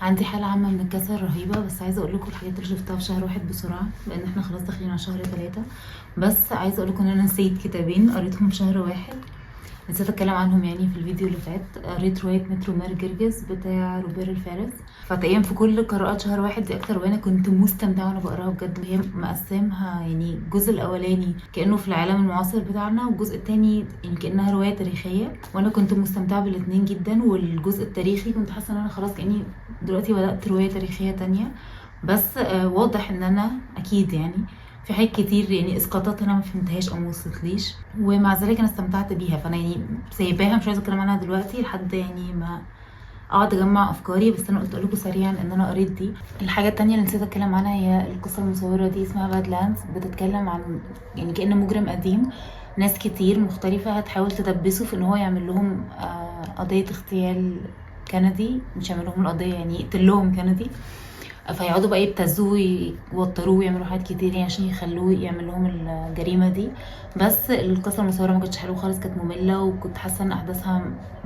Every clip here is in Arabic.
عندي حالة عامة من الكسل رهيبة، بس عايزة اقول لكم الحاجات اللي شفتها في شهر واحد بسرعة، لان احنا خلاص داخلين على شهر 3. بس عايزة اقول لكم ان انا نسيت كتابين قريتهم في شهر واحد، نسيت اتكلم عنهم يعني في الفيديو اللي فات. قريت رواية مترو مار جرجس بتاع روبير الفارس، فتقريبا في كل قراءات شهر واحد دي اكتر رواية كنت مستمتعة وانا بقراها بجد. هي مقسمها يعني الجزء الاولاني كانه في العالم المعاصر بتاعنا، والجزء التاني يعني كانها رواية تاريخية، وانا كنت مستمتعة بالاتنين جدا. والجزء التاريخي كنت حاسة ان انا خلاص كاني دلوقتي بدأت رواية تاريخية تانية. بس واضح ان انا اكيد يعني في حاجات كتير يعني اسقاطات انا ما فهمتهاش او ما وصلتليش، ومع ذلك انا استمتعت بيها. فانا يعني سايباها مش عايزه اتكلم عنها دلوقتي لحد يعني ما اقعد اجمع افكاري. بس انا قلت لكم سريعا ان انا قريت دي. الحاجه التانية اللي نسيت اتكلم عنها هي القصه المصوره دي، اسمها بادلاندز. بتتكلم عن يعني كأنه مجرم قديم، ناس كتير مختلفه هتحاول تدبسه في ان هو يعمل لهم قضيه اغتيال كندي، مش يعمل لهم القضيه يعني يقتل لهم كندي. فيقعدوا بقى يبتزوه ويوتروه ويعملوا حاجات كتير يعني عشان يخلوه يعمل لهم الجريمه دي. بس القصه المصوره ما كانتش حلوه خالص، كانت ممله، وكنت حاسه ان احداثها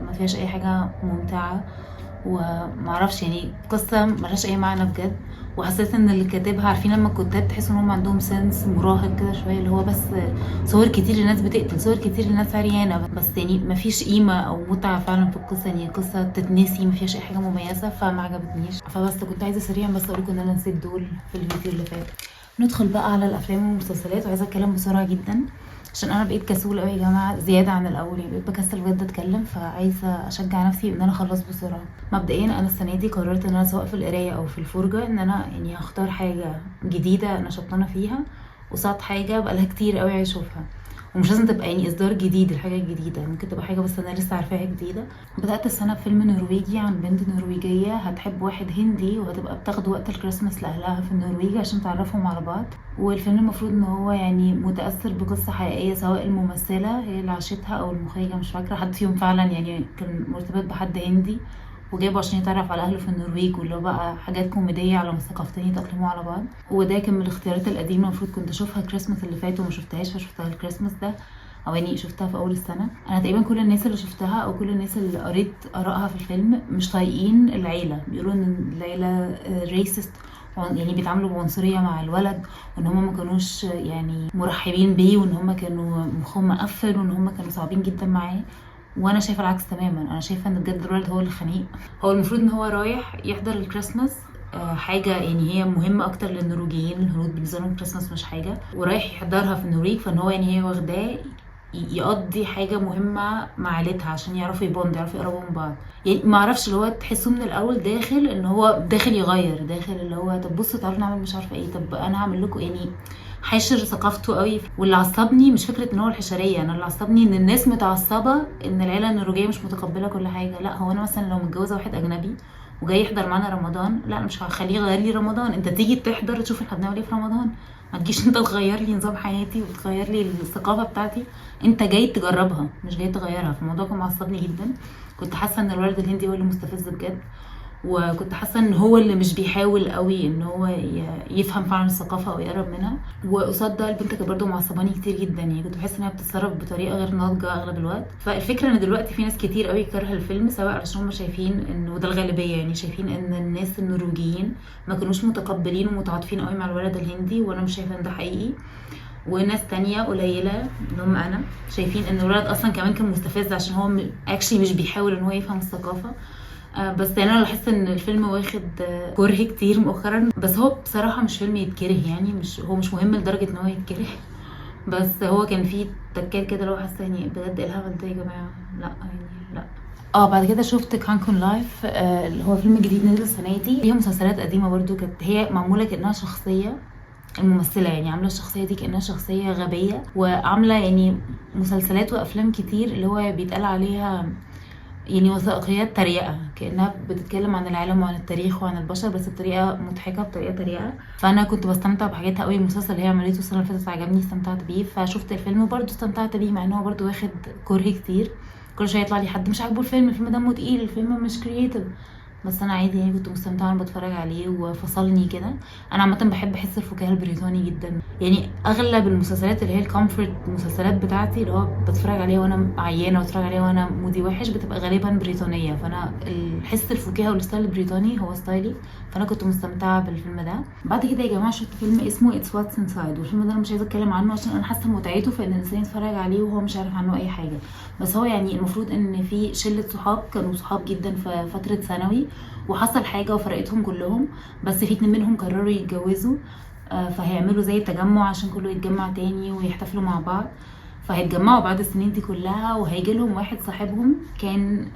ما فيهاش اي حاجه ممتعه، ومعرفش يعني قصه ملهاش اي معنى بجد. وحسيت ان اللي كاتبها، عارفين لما الكتاب تحس ان هم عندهم سنس مراهق كده شويه، اللي هو بس صور كتير لناس بتقتل، صور كتير لناس عريانه، بس يعني مفيش قيمه او متعه فعلا في القصه. يعني قصه تتنسي، مفيهاش اي حاجه مميزه، فما عجبتنيش. فبس كنت عايزه سريعا بس اقول لكم ان انا نسيت دول في الفيديو اللي فات. ندخل بقى على الافلام والمسلسلات، وعايزه اتكلم بسرعه جدا عشان انا بقيت كسول قوي يا جماعه، زياده عن الاول يعني، بقيت بكسل بجد اتكلم، فعايزه اشجع نفسي ان انا اخلص بسرعه. مبدئيا انا السنه دي قررت ان انا سواء في القرايه او في الفرجه ان انا يعني هختار حاجه جديده انا شطانه فيها، قصاد حاجه بقالها كتير قوي عايزه اشوفها. ومش لازم تبقى يعني اصدار جديد، الحاجه الجديده ممكن تبقى حاجه بس انا لسه عارفاها جديده. بدات السنه بفيلم نرويجي عن بنت نرويجيه هتحب واحد هندي، وهتبقى بتاخد وقت الكريسماس لاهلها في النرويج عشان تعرفهم على بعض. والفيلم المفروض ان هو يعني متاثر بقصه حقيقيه، سواء الممثله هي اللي عاشتها او المخرجه، مش فاكره حد فيهم فعلا يعني كان مرتبط بحد هندي وجابه عشان يتعرف على اهله في النرويج، واللي هو بقى حاجات كوميديه على ثقافتين يتاقلموا على بعض. وده كان من الاختيارات القديمه، المفروض كنت اشوفها الكريسماس اللي فات وما شفتهاش، فشفتها الكريسماس ده، او يعني شفتها في اول السنه. انا تقريبا كل الناس اللي شفتها او كل الناس اللي قريت ارائها في الفيلم مش طايقين العيله، بيقولوا ان العيله ريسست، يعني بيتعاملوا بعنصريه مع الولد، وان هم ما كانوش يعني مرحبين بيه، وان هم كانوا مخهم مقفل، وان هم كانوا صعبين جدا معاه. وانا شايفه العكس تماما، انا شايفه ان بجد الولد هو اللي خنيق. هو المفروض ان هو رايح يحضر الكريسماس، حاجه يعني هي مهمه اكتر للنرويجيين، الهنود بالنسبه لهم الكريسماس مش حاجه، ورايح يحضرها في النرويج، فان هو يعني هي واخداه يقضي حاجه مهمه مع عيلتها عشان يعرفوا يبوند، يعرفوا يقربوا من بعض. يعني ما اعرفش، اللي هو تحسه من الاول داخل ان هو داخل يغير، داخل اللي هو طب بصوا تعالوا نعمل مش عارفه ايه، طب انا هعمل لكم يعني، حاشر ثقافته قوي. واللي عصبني مش فكره ان هو الحشريه، انا اللي عصبني ان الناس متعصبه ان العيله النرويجيه مش متقبله كل حاجه. لا، هو انا مثلا لو متجوزه واحد اجنبي وجاي يحضر معانا رمضان، لا انا مش هخليه يغير لي رمضان، انت تيجي تحضر تشوف احنا بنعمل ايه في رمضان، ما تجيش انت تغير لي نظام حياتي وتغير لي الثقافه بتاعتي. انت جاي تجربها مش جاي تغيرها. فالموضوع كان معصبني جدا، كنت حاسه ان الولد الهندي هو اللي مستفز بجد، وكنت حاسه ان هو اللي مش بيحاول قوي ان هو يفهم فعلا الثقافه او يقرب منها. وقصاد ده البنت كانت برضه معصباني كتير جدا، يعني كنت بحس انها بتتصرف بطريقه غير ناضجه اغلب الوقت. فالفكره ان دلوقتي في ناس كتير قوي كارهه الفيلم، سواء علشان هم شايفين ان، وده الغالبيه يعني، شايفين ان الناس النرويجيين ما كانوش متقبلين ومتعاطفين قوي مع الولد الهندي، وانا مش شايفه ان ده حقيقي. وناس تانية قليلة اللي هم انا شايفين ان الولد اصلا كمان كان مستفز عشان هو اكشلي مش بيحاول ان هو يفهم الثقافه. بس انا لاحظت ان الفيلم واخد كره كتير مؤخرا، بس هو بصراحه مش فيلم يتكره يعني، هو مش مهم لدرجه ان هو يتكره. بس هو كان فيه تكات كده لو حاسه يعني بجد الهبل ده يا جماعه، لا يعني لا. بعد كده شفت كانكون لايف، اللي هو فيلم جديد نزل السنه دي. هي مسلسلات قديمه برضو كانت هي معموله كانها شخصيه، الممثله يعني عامله الشخصيه دي كانها شخصيه غبيه، وعامله يعني مسلسلات وافلام كتير اللي هو بيتقال عليها يعني وثائقيات تريقة، كأنها بتتكلم عن العالم وعن التاريخ وعن البشر، بس بطريقة مضحكة بطريقة تريقة. فأنا كنت بستمتع بحاجاتها قوي. المسلسل اللي هي عملته السنة اللي فاتت عجبني، استمتعت بيه، فشفت الفيلم وبرضه استمتعت بيه، مع ان هو برضه واخد كره كتير. كل شوية يطلع لي حد مش عاجبه الفيلم دمه تقيل، الفيلم مش كرييتيف، بس انا عادي يعني كنت مستمتعه وانا بتفرج عليه وفصلني كده. انا عامه بحب احس الفكاهه البريطاني جدا، يعني اغلب المسلسلات اللي هي الكومفورت المسلسلات بتاعتي اللي هو بتفرج عليها وانا عيانه واتفرج عليها وانا مودي وحش بتبقى غالبا بريطانيه، فانا الحس الفكاهه والستايل البريطاني هو ستايلي، فانا كنت مستمتعه بالفيلم ده. بعد كده يا جماعه شفت فيلم اسمه اتس واتس انسايد، والفيلم ده انا مش عايزه اتكلم عنه عشان انا حاسه متعته في ان الانسان يتفرج عليه وهو مش عارف عنه اي حاجه. بس هو يعني المفروض ان في شله صحاب كانوا صحاب جدا في فتره ثانوي، وحصل حاجه وفرقتهم كلهم، بس في 2 منهم قرروا يتجوزوا. فهيعملوا زي تجمع عشان كله يتجمع تاني ويحتفلوا مع بعض. فهيتجمعوا بعد السنين دي كلها، وهيجي لهم واحد صاحبهم كان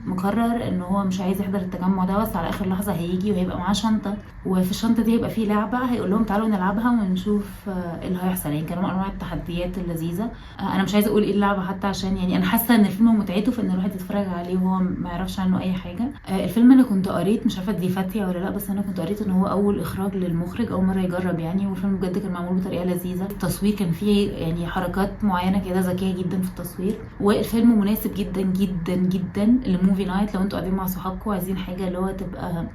مقرر ان هو مش عايز يحضر التجمع ده، بس على اخر لحظه هيجي وهيبقى معاه شنطه، وفي الشنطه دي هيبقى فيه لعبه، هيقول لهم تعالوا نلعبها ونشوف ايه اللي هيحصل. يعني كانوا انواع التحديات اللذيذه. انا مش عايزه اقول ايه اللعبه حتى عشان يعني انا حاسه ان الفيلم متعته في ان الواحد يتفرج عليه وهو ما يعرفش عنه اي حاجه. الفيلم انا كنت قريت، مش عارفه دي فاتيه ولا لا، بس انا كنت قريت ان هو اول اخراج للمخرج، اول مره يجرب يعني، والفيلم بجد كان معمول بطريقه لذيذه. التصوير كان فيه يعني حركات معينه كده ذكيه جدا في التصوير، والفيلم مناسب جدا جدا جدا لموفي نايت لو انتوا قاعدين مع صحابكم عايزين حاجه اللي هو تبقى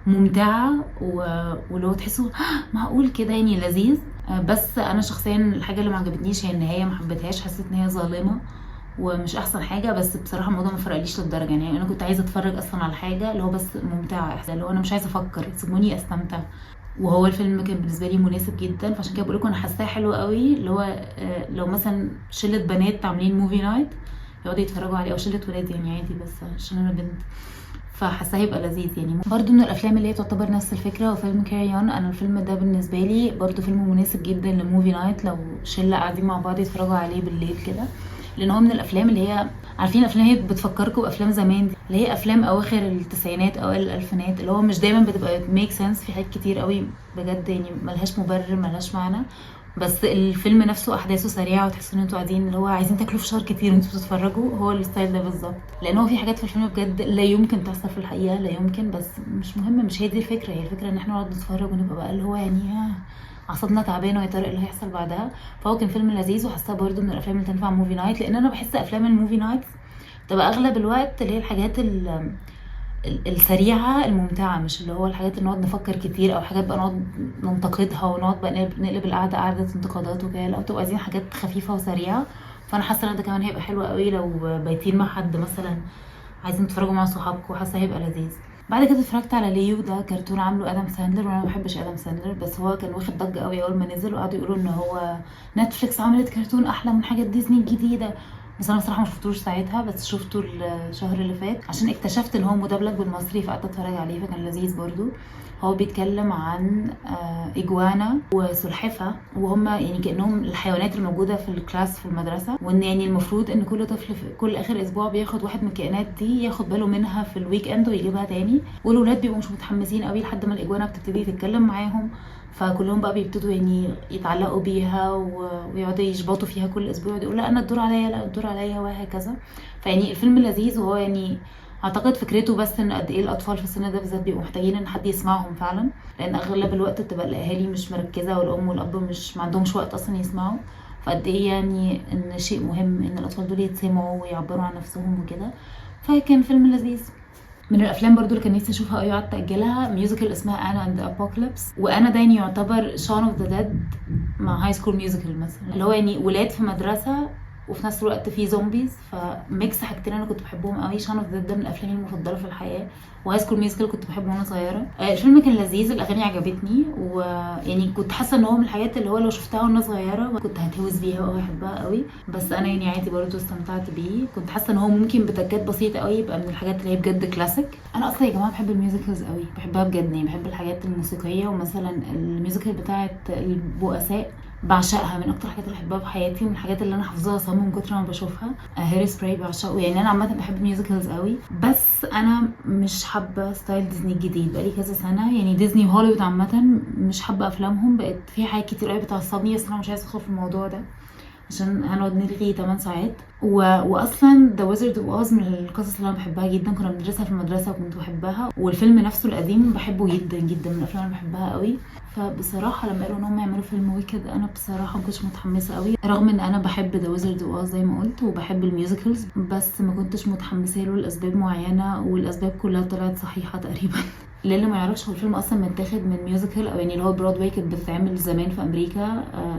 ممتعه واللي هو تحسوا معقول كده يعني لذيذ. بس انا شخصيا الحاجه اللي ما عجبتنيش هي النهايه، ما حبيتهاش، حسيت ان هي ظالمه ومش احسن حاجه. بس بصراحه الموضوع ما فرقليش للدرجه، يعني انا كنت عايزه اتفرج اصلا على حاجه اللي هو بس ممتعه، احسن اللي هو انا مش عايزه افكر، سيبوني استمتع. وهو الفيلم كان بالنسبه لي مناسب جدا، فعشان كده بقول لكم انا حاساه حلو قوي، اللي هو لو مثلا شله بنات عاملين موفي نايت يقعدوا يتفرجوا عليه، او شله ولاد يعني عادي، بس عشان انا بنت فحاساه هيبقى لذيذ. يعني برضو من الافلام اللي هي تعتبر نفس الفكره وفيلم كاري اون. انا الفيلم ده بالنسبه لي برضو فيلم مناسب جدا لموفي نايت لو شله قاعدين مع بعض يتفرجوا عليه بالليل كده، لان هو من الافلام اللي هي عارفين الافلام هي بتفكركم بافلام زمان دي، اللي هي افلام اواخر التسعينات اوائل الالفينات، اللي هو مش دايما بتبقى ميك سنس في حاجات كتير قوي بجد، يعني ملهاش مبرر ملهاش معنى، بس الفيلم نفسه احداثه سريعه وتحسوا ان انتوا قاعدين اللي هو عايزين تاكلوا فشار كتير وانتوا بتتفرجوا. هو الستايل ده بالظبط، لان هو في حاجات في الفيلم بجد لا يمكن تحصل في الحقيقه، لا يمكن، بس مش مهم، مش هي دي الفكره. هي الفكره ان احنا نقعد نتفرج ونبقى بقى اللي هو يعني اعصابنا تعبانه ويا ترى ايه اللي هيحصل بعدها. فهو كان فيلم لذيذ، وحاساه برده من الافلام اللي تنفع موفي نايت، لان انا بحس افلام الموفي نايت تبقى اغلب الوقت اللي هي الحاجات السريعه الممتعه، مش اللي هو الحاجات اللي نقعد نفكر كتير، او حاجات بقى نقعد ننتقدها ونقعد بقى نقلب القعده قعده انتقادات وكده، لا بتبقى عايزين حاجات خفيفه وسريعه. فانا حاسه ان ده كمان هيبقى حلو قوي لو بايتين مع حد مثلا عايزين تتفرجوا مع صحابكم، حاسه هيبقى لذيذ. بعد كده اتفرجت على ليو، ده كرتون عامله ادم ساندلر، وانا ما بحبش ادم ساندلر، بس هو كان واخد ضجه قوي اول ما نزل، وقعدوا يقولوا ان هو نتفليكس عملت كرتون احلى من حاجات ديزني الجديده. بس انا بصراحه ما شفتوش ساعتها، بس شفته الشهر اللي فات عشان اكتشفت ان هو مدبلج بالمصري، فقعدت اتفرج عليه فكان لذيذ برضو. هو بيتكلم عن اجوانا وسلحفه، وهم يعني كانهم الحيوانات الموجوده في الكلاس في المدرسه، وان يعني المفروض ان كل طفل في كل اخر اسبوع بياخد واحد من الكائنات دي ياخد باله منها في الويك اند ويجيبها تاني، والولاد بيبقوا مش متحمسين قوي لحد ما الاجوانا بتبتدي تتكلم معاهم، فكلهم بقى بيبتدوا يعني يتعلقوا بيها ويقعدوا يشبطوا فيها كل اسبوع، يقول لا انا الدور عليا، لا الدور عليا، وهكذا. فيعني الفيلم لذيذ، وهو يعني اعتقد فكرته بس ان قد ايه الاطفال في السن ده بالذات بيبقوا محتاجين ان حد يسمعهم فعلا، لان اغلب الوقت بتبقى الاهالي مش مركزه والام والاب مش ما عندهمش وقت اصلا يسمعوا، فقد ايه يعني ان شيء مهم ان الاطفال دول يتسمعوا ويعبروا عن نفسهم وكده. فكان فيلم لذيذ. من الافلام برضو اللي كان نفسي اشوفها قوي قعدت اجلها ميوزيكال اسمها انا اند ابوكاليبس، وانا ده يعني يعتبر شون اوف ذا ديد مع هاي سكول ميوزيكال مثلا، اللي هو يعني ولاد في مدرسه وفي نفس الوقت في زومبيز، فميكس حاجتين انا كنت بحبهم قوي. شون اوف ذا ديد ده من افلامي المفضله في الحياه، وهاي سكول ميوزيكال كنت بحبه وانا صغيره. الفيلم كان لذيذ، الاغاني عجبتني، ويعني كنت حاسه ان هو من الحاجات اللي هو لو شفتها وانا صغيره كنت هتهوس بيها واحبها قوي، بس انا يعني عادي برضه استمتعت بيه. كنت حاسه ان هو ممكن بتكات بسيطه قوي يبقى من الحاجات اللي هي بجد كلاسيك. انا اصلا يا جماعه بحب الميوزيكلز قوي، بحبها بجد، يعني بحب الحاجات الموسيقيه، ومثلا الميوزيكال بتاعه البؤساء بعشقها، من اكتر الحاجات اللي بحبها في حياتي، ومن الحاجات اللي انا حافظاها صم من كتر ما بشوفها. هير سبراي بعشقه، يعني انا عامه بحب الميوزيكلز قوي، بس انا مش حابه ستايل ديزني الجديد بقالي كذا سنه، يعني ديزني وهوليوود عامه مش حابه افلامهم، بقت في حاجات كتير قوي بتعصبني، بس انا مش عايزه ادخل في الموضوع ده عشان هنقعد نلغي 8 ساعات. واصلا ذا ويزرد اوف اوز من القصص اللي انا بحبها جدا، كنا بندرسها في المدرسه وكنت بحبها، والفيلم نفسه القديم بحبه جدا جدا، من الافلام اللي بحبها قوي. فبصراحه لما قالوا ان هم يعملوا فيلم ويكد انا بصراحه ما كنتش متحمسه قوي، رغم ان انا بحب ذا ويزرد اوف اوز زي ما قلت وبحب الميوزيكلز، بس ما كنتش متحمسه له لاسباب معينه، والاسباب كلها طلعت صحيحه تقريبا للي ما يعرفش، هو الفيلم اصلا متاخد من ميوزيكال، او يعني اللي هو برودواي كانت بتتعمل زمان في امريكا،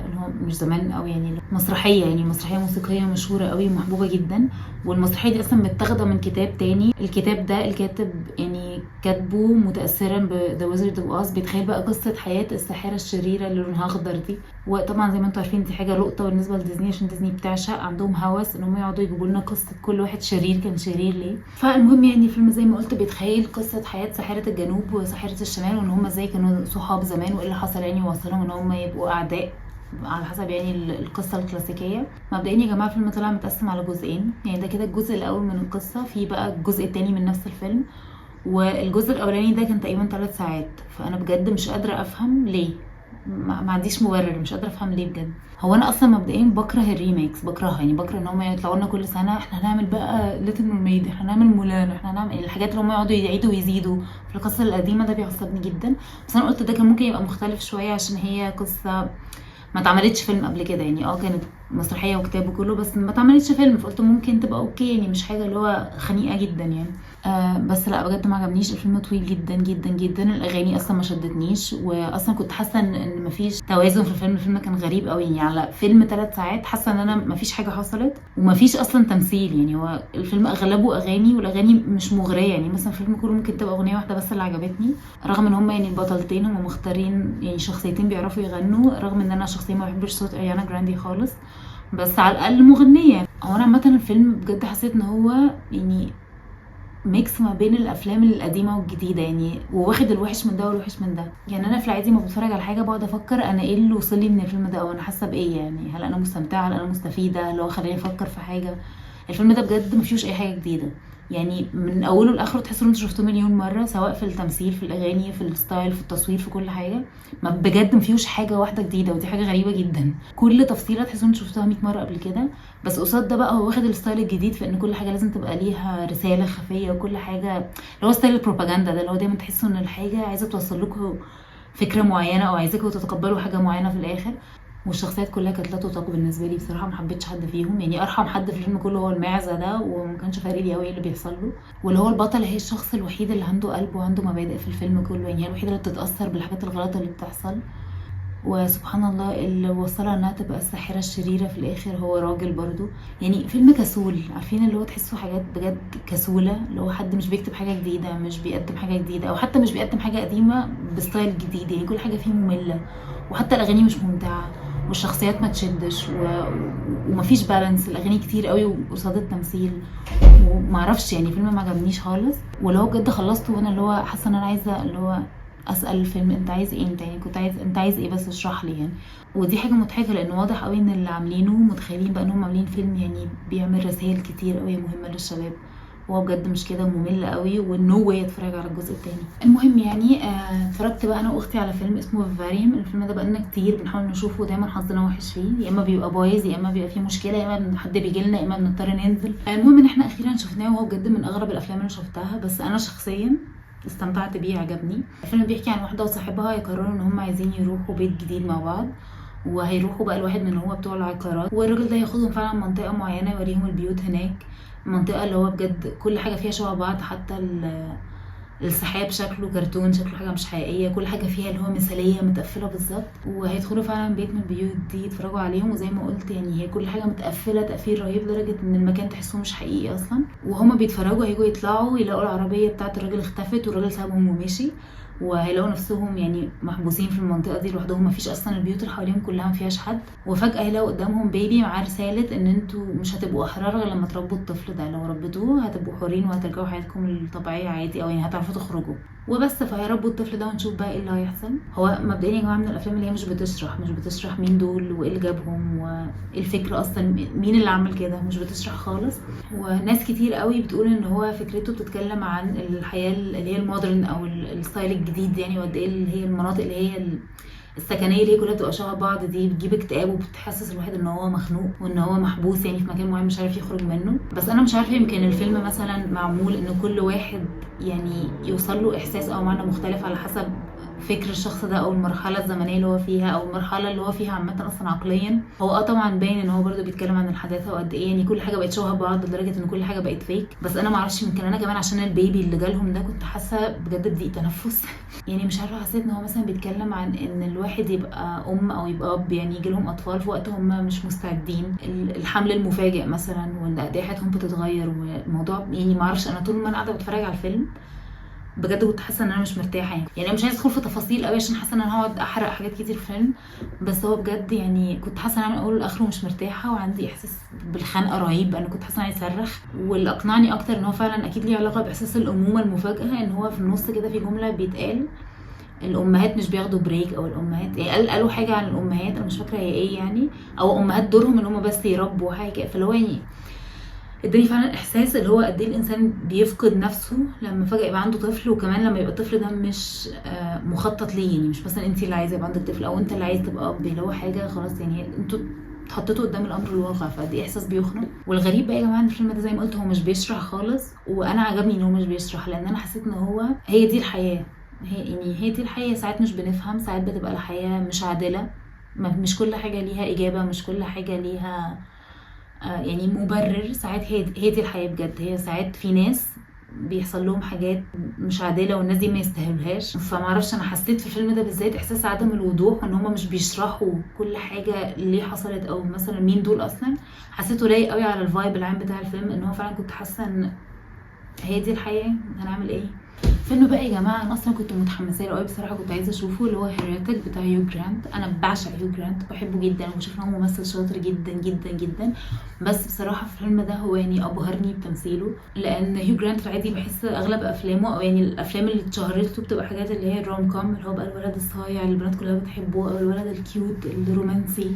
اللي هو مش زمان، او يعني مسرحيه، يعني مسرحيه موسيقيه مشهوره قوي ومحبوبه جدا. والمسرحيه دي اصلا متاخده من كتاب تاني. الكتاب ده الكاتب يعني كاتبه متاثرا ب The Wizard of Oz. بيتخيل بقى قصه حياه الساحره الشريره اللي لونها اخضر دي. وطبعا زي ما انتم عارفين دي حاجه لقطه بالنسبه لديزني، عشان ديزني بتعشق، عندهم هوس ان هم يقعدوا يجيبوا لنا قصه كل واحد شرير كان شرير ليه. فالمهم يعني الفيلم زي ما قلت بيتخيل قصه حياه ساحره الجنوب وساحره الشمال، وان هم ازاي كانوا صحاب زمان، وايه اللي حصل يعني وصلهم ان هم يبقوا اعداء على حسب يعني القصه الكلاسيكيه. مبدئيا يا جماعه الفيلم طلع متقسم على جزئين، يعني ده كده الجزء الاول من القصه، في بقى الجزء الثاني من نفس الفيلم. والجزء الاولاني ده كان تقريبا 3 ساعات. فانا بجد مش قادره افهم ليه، ما عنديش مبرر، مش قادره افهم ليه بجد. هو انا اصلا مبدئيا بكره الريميكس، بكرهها يعني، بكره ان هم يطلعوا لنا كل سنه احنا هنعمل بقى ليتل ميرميد، احنا هنعمل مولان، احنا هنعمل الحاجات اللي هم يقعدوا يعيدوا ويزيدوا في القصه القديمه. ده بيعصبني جدا. بس انا قلت ده كان ممكن يبقى مختلف شويه، عشان هي قصه ما اتعملتش فيلم قبل كده، يعني كانت مسرحيه وكتاب وكله، بس ما اتعملتش فيلم، فقلت ممكن تبقى اوكي، يعني مش حاجه اللي هو خنيقه جدا يعني. بس لا بجد ما عجبنيش الفيلم، طويل جدا جدا جدا. الاغاني اصلا ما شدتنيش، واصلا كنت حاسه ان مفيش توازن في الفيلم. الفيلم كان غريب قوي يعني، على فيلم 3 ساعات حاسه ان انا مفيش حاجه حصلت، ومفيش اصلا تمثيل. يعني هو الفيلم اغلبه اغاني، والاغاني مش مغريه، يعني مثلا الفيلم كله ممكن تبقى اغنيه واحده بس اللي عجبتني، رغم ان هم يعني البطلتين هم مختارين يعني شخصيتين بيعرفوا يغنوا، رغم ان انا شخصيا ما بحبش صوت اريانا جراندي خالص، بس على الاقل مغنيه. هو انا عامه الفيلم بجد حسيت ان هو يعني ميكس ما بين الافلام القديمه والجديده، يعني وواخد الوحش من ده والوحش من ده. يعني انا في العادي ما بتفرج على حاجه بقعد افكر انا ايه اللي وصل لي من الفيلم ده، او انا حاسه بايه، يعني هل انا مستمتعه، هل انا مستفيده، هل هو خلاني افكر في حاجه. الفيلم ده بجد ما فيهوش اي حاجه جديده، يعني من اوله لاخره تحسوا ان انتوا شفتوه مليون مره، سواء في التمثيل، في الاغاني، في الستايل، في التصوير، في كل حاجه. ما بجد ما فيهوش حاجه واحده جديده، ودي حاجه غريبه جدا. كل تفصيله تحسوا ان انتوا شفتوها 100 مره قبل كده. بس قصاد ده بقى هو واخد الستايل الجديد في ان كل حاجه لازم تبقى ليها رساله خفيه، وكل حاجه اللي هو ستايل البروباجندا ده، اللي هو دايما تحسوا ان الحاجه عايزه توصل لكم فكره معينه، او عايزاكم تتقبلوا حاجه معينه في الاخر. والشخصيات كلها كانت لا تطاق بالنسبه لي بصراحه، ما حبيتش حد فيهم. يعني ارحم حد في الفيلم كله هو المعزه ده، وما كانش فارق لي قوي ايه اللي بيحصل له. واللي هو البطل هي الشخص الوحيد اللي عنده قلب وعنده مبادئ في الفيلم كله، يعني هي الوحيده اللي بتتاثر بالحاجات الغلط اللي بتحصل. وسبحان الله اللي وصلها انها تبقى الساحره الشريره في الاخر هو راجل برضو. يعني فيلم كسول، عارفين اللي هو تحسوا حاجات بجد كسوله، اللي هو حد مش بيكتب حاجه جديده، مش بيقدم حاجه جديده، او حتى مش بيقدم حاجه قديمه بستايل جديد. يعني كل حاجه فيه ممله، وحتى الاغاني مش ممتعه، والشخصيات ما تشدش ومفيش بالانس. الاغاني كتير قوي قصاد التمثيل، ومعرفش يعني فيلم ما عجبنيش خالص. ولو بجد خلصته وانا اللي هو حاسه ان انا عايزه اللي هو اسال الفيلم انت عايز ايه، انت يعني كنت عايز، انت عايز ايه، بس اشرح لي يعني. ودي حاجه مضحكه، لان واضح قوي ان اللي عاملينه متخيلين بقى انهم عاملين فيلم يعني بيعمل رسائل كتير قوي مهمه للشباب، وهو بجد مش كده، ممل قوي، والنو واي اتفرج على الجزء الثاني. المهم يعني اتفرجت بقى انا واختي على فيلم اسمه فيفاريوم. الفيلم ده بقالنا كتير بنحاول نشوفه، ودايما حظنا وحش فيه، يا اما بيبقى بايظ، يا اما بيبقى فيه مشكله، يا اما حد بيجي لنا، يا اما بنضطر ننزل. المهم ان احنا اخيرا شفناه، وهو بجد من اغرب الافلام اللي شفتها، بس انا شخصيا استمتعت بيه، عجبني. الفيلم بيحكي عن واحده وصاحبها يقرروا ان هم عايزين يروحوا بيت جديد مع بعض، وهيروحوا بقى الواحد من هو بتوع العقارات، والراجل ده هياخدهم فعلا منطقه معينه يوريهم البيوت هناك. منطقه اللي هو بجد كل حاجه فيها شبه بعض، حتى السحاب شكله كرتون، شكله حاجه مش حقيقيه، كل حاجه فيها اللي هو مثاليه متقفله بالظبط. وهيدخلوا فعلا بيت من البيوت دي يتفرجوا عليهم، وزي ما قلت يعني هي كل حاجه متقفله تقفيل رهيب، لدرجه ان المكان تحسه مش حقيقي اصلا. وهما بيتفرجوا هيجوا يطلعوا يلاقوا العربيه بتاعه الراجل اختفت، والراجل سابهم ومشي، وهيلاقوا نفسهم يعني محبوسين في المنطقه دي لوحدهم، مفيش اصلا البيوت اللي حواليهم كلها ما فيهاش حد. وفجاه هيلاقوا قدامهم بيبي معاه رساله ان انتوا مش هتبقوا احرار غير لما تربوا الطفل ده، لو ربيتوه هتبقوا حرين وهترجعوا حياتكم الطبيعيه عادي، او يعني هتعرفوا تخرجوا وبس. فهيربوا الطفل ده ونشوف بقى ايه اللي هيحصل. هو مبدئيا يا جماعه من الافلام اللي هي مش بتشرح مين دول وايه اللي جابهم وايه الفكره اصلا، مين اللي عمل كده، مش بتشرح خالص. وناس كتير قوي بتقول ان هو فكرته بتتكلم عن الحياه اللي هي المودرن، او الستايل الجديد يعني، وقد ايه اللي هي المناطق اللي هي السكنيه اللي هي كلها بتبقى شبه بعض دي بتجيب اكتئاب، وبتحسس الواحد ان هو مخنوق، وان هو محبوس يعني في مكان معين مش عارف يخرج منه. بس انا مش عارفه، يمكن الفيلم مثلا معمول ان كل واحد يعني يوصل له احساس او معنى مختلف على حسب فكر الشخص ده او المرحله الزمنيه اللي هو فيها او المرحله اللي هو فيها عامه اصلا عقليا. هو طبعا باين ان هو برده بيتكلم عن الحداثه وقد ايه يعني كل حاجه بقت شبه بعض لدرجه ان كل حاجه بقت فيك. بس انا ما اعرفش، يمكن انا كمان عشان البيبي اللي جالهم ده كنت حاسه بجد بضيق تنفس يعني مش عارفه، حسيت ان هو مثلا بيتكلم عن ان الواحد يبقى ام او يبقى اب، يعني يجي لهم اطفال في وقت هم مش مستعدين، الحمل المفاجئ مثلا، وان قد ايه حياتهم بتتغير. والموضوع يعني ما اعرفش، انا طول ما انا قاعده بتفرج على الفيلم بجد كنت حاسه ان انا مش مرتاحه يعني انا مش عايزه ادخل في تفاصيل قوي عشان حاسه ان انا هقعد احرق حاجات كتير في الفيلم. بس هو بجد يعني كنت حاسه ان انا من اوله لاخره مش مرتاحه، وعندي احساس بالخنقه رهيب. انا كنت حاسه ان انا عايزه اصرخ. واللي اقنعني اكتر ان هو فعلا اكيد ليه علاقه باحساس الامومه المفاجاه، ان هو في النص كده في جمله بيتقال الامهات مش بياخدوا بريك، او الامهات يعني قالوا حاجه عن الامهات انا مش فاكره هي ايه يعني، او امهات دورهم ان هم بس يربوا حاجه. فاللي هو يعني اداني فعلا احساس اللي هو قد ايه الانسان بيفقد نفسه لما فجاه يبقى عنده طفل، وكمان لما يبقى الطفل ده مش مخطط ليه، يعني مش مثلا انت اللي عايزه يبقى عندك طفل او انت اللي عايز تبقى اب، اللي هو حاجه خلاص يعني انتوا اتحطيتوا قدام الامر الواقع. فقد ايه احساس بيخنق. والغريب بقى يا جماعه ان الفيلم ده زي ما قلت هو مش بيشرح خالص، وانا عجبني ان هو مش بيشرح، لان انا حسيت ان هو هي دي الحياه، هي دي الحياه. ساعات مش بنفهم، ساعات بتبقى الحياه مش عادله، مش كل حاجه ليها اجابه، مش كل حاجه ليها يعني مبرر. ساعات هي دي الحياة بجد. هي ساعات في ناس بيحصل لهم حاجات مش عادلة والناس دي ما يستاهلوهاش. فمعرفش، انا حسيت في الفيلم ده بالذات احساس عدم الوضوح، وان هما مش بيشرحوا كل حاجة ليه حصلت او مثلا مين دول اصلا. حسيته لايق قوي على الفايب العام بتاع الفيلم، ان هو فعلا كنت حاسة ان هي دي الحياة، هنعمل ايه. فيلم بقى يا جماعه انا اصلا كنت متحمسه له قوي بصراحه، كنت عايزه اشوفه، اللي هو هيراتيك بتاع هيو جرانت. انا بعشق هيو جرانت، بحبه جدا وبشوف ان هو ممثل شاطر جدا جدا جدا. بس بصراحه في الفيلم ده هو يعني ابهرني بتمثيله، لان هيو جرانت في العادي بحس اغلب افلامه او يعني الافلام اللي اتشهرت له بتبقى حاجات اللي هي الروم كوم، اللي هو بقى الولد الصايع اللي البنات كلها بتحبه، او الولد الكيوت الرومانسي.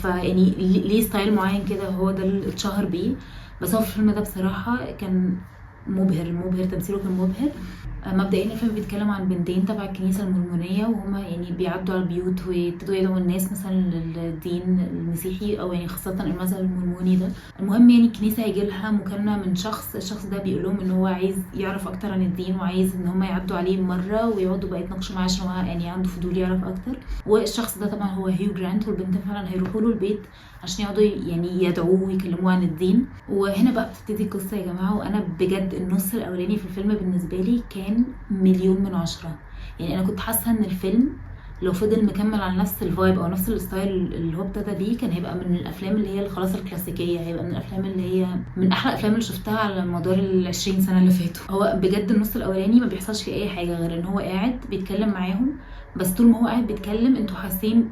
فيعني ليه ستايل معين كده، هو ده اللي اتشهر بيه. بس هو في الفيلم ده بصراحه كان مبهر، تمثيله كان مبهر. مبدئيا الفيلم بيتكلم عن بنتين تبع الكنيسه المرمونيه، وهما يعني بيعدوا على البيوت ويبتدوا يدعوا الناس مثلا للدين المسيحي، او يعني خاصه المذهب المرموني ده. المهم يعني الكنيسه هيجي لها مكالمه من الشخص ده بيقول لهم ان هو عايز يعرف اكتر عن الدين، وعايز ان هما يعدوا عليه مره ويقعدوا بقى يتناقشوا معاه عشان هو يعني عنده فضول يعرف اكتر. والشخص ده طبعا هو هيو جرانت، والبنتين فعلا هيروحوا له البيت عشان يقعدوا يعني يدعوه ويكلموه عن الدين. وهنا بقى بتبتدي القصه يا جماعه. وانا بجد النص الاولاني في الفيلم بالنسبه لي كان 1,000,000/10. يعني انا كنت حاسه ان الفيلم لو فضل مكمل على نفس الفايب او نفس الستايل اللي هو ابتدى بيه، كان هيبقى من الافلام اللي هي خلاص الكلاسيكيه، هيبقى من الافلام اللي هي من احلى الافلام اللي شفتها على مدار ال20 سنه اللي فاتوا. هو بجد النص الاولاني ما بيحصلش فيه اي حاجه غير ان هو قاعد بيتكلم معاهم، بس طول ما هو قاعد بيتكلم انتوا حاسين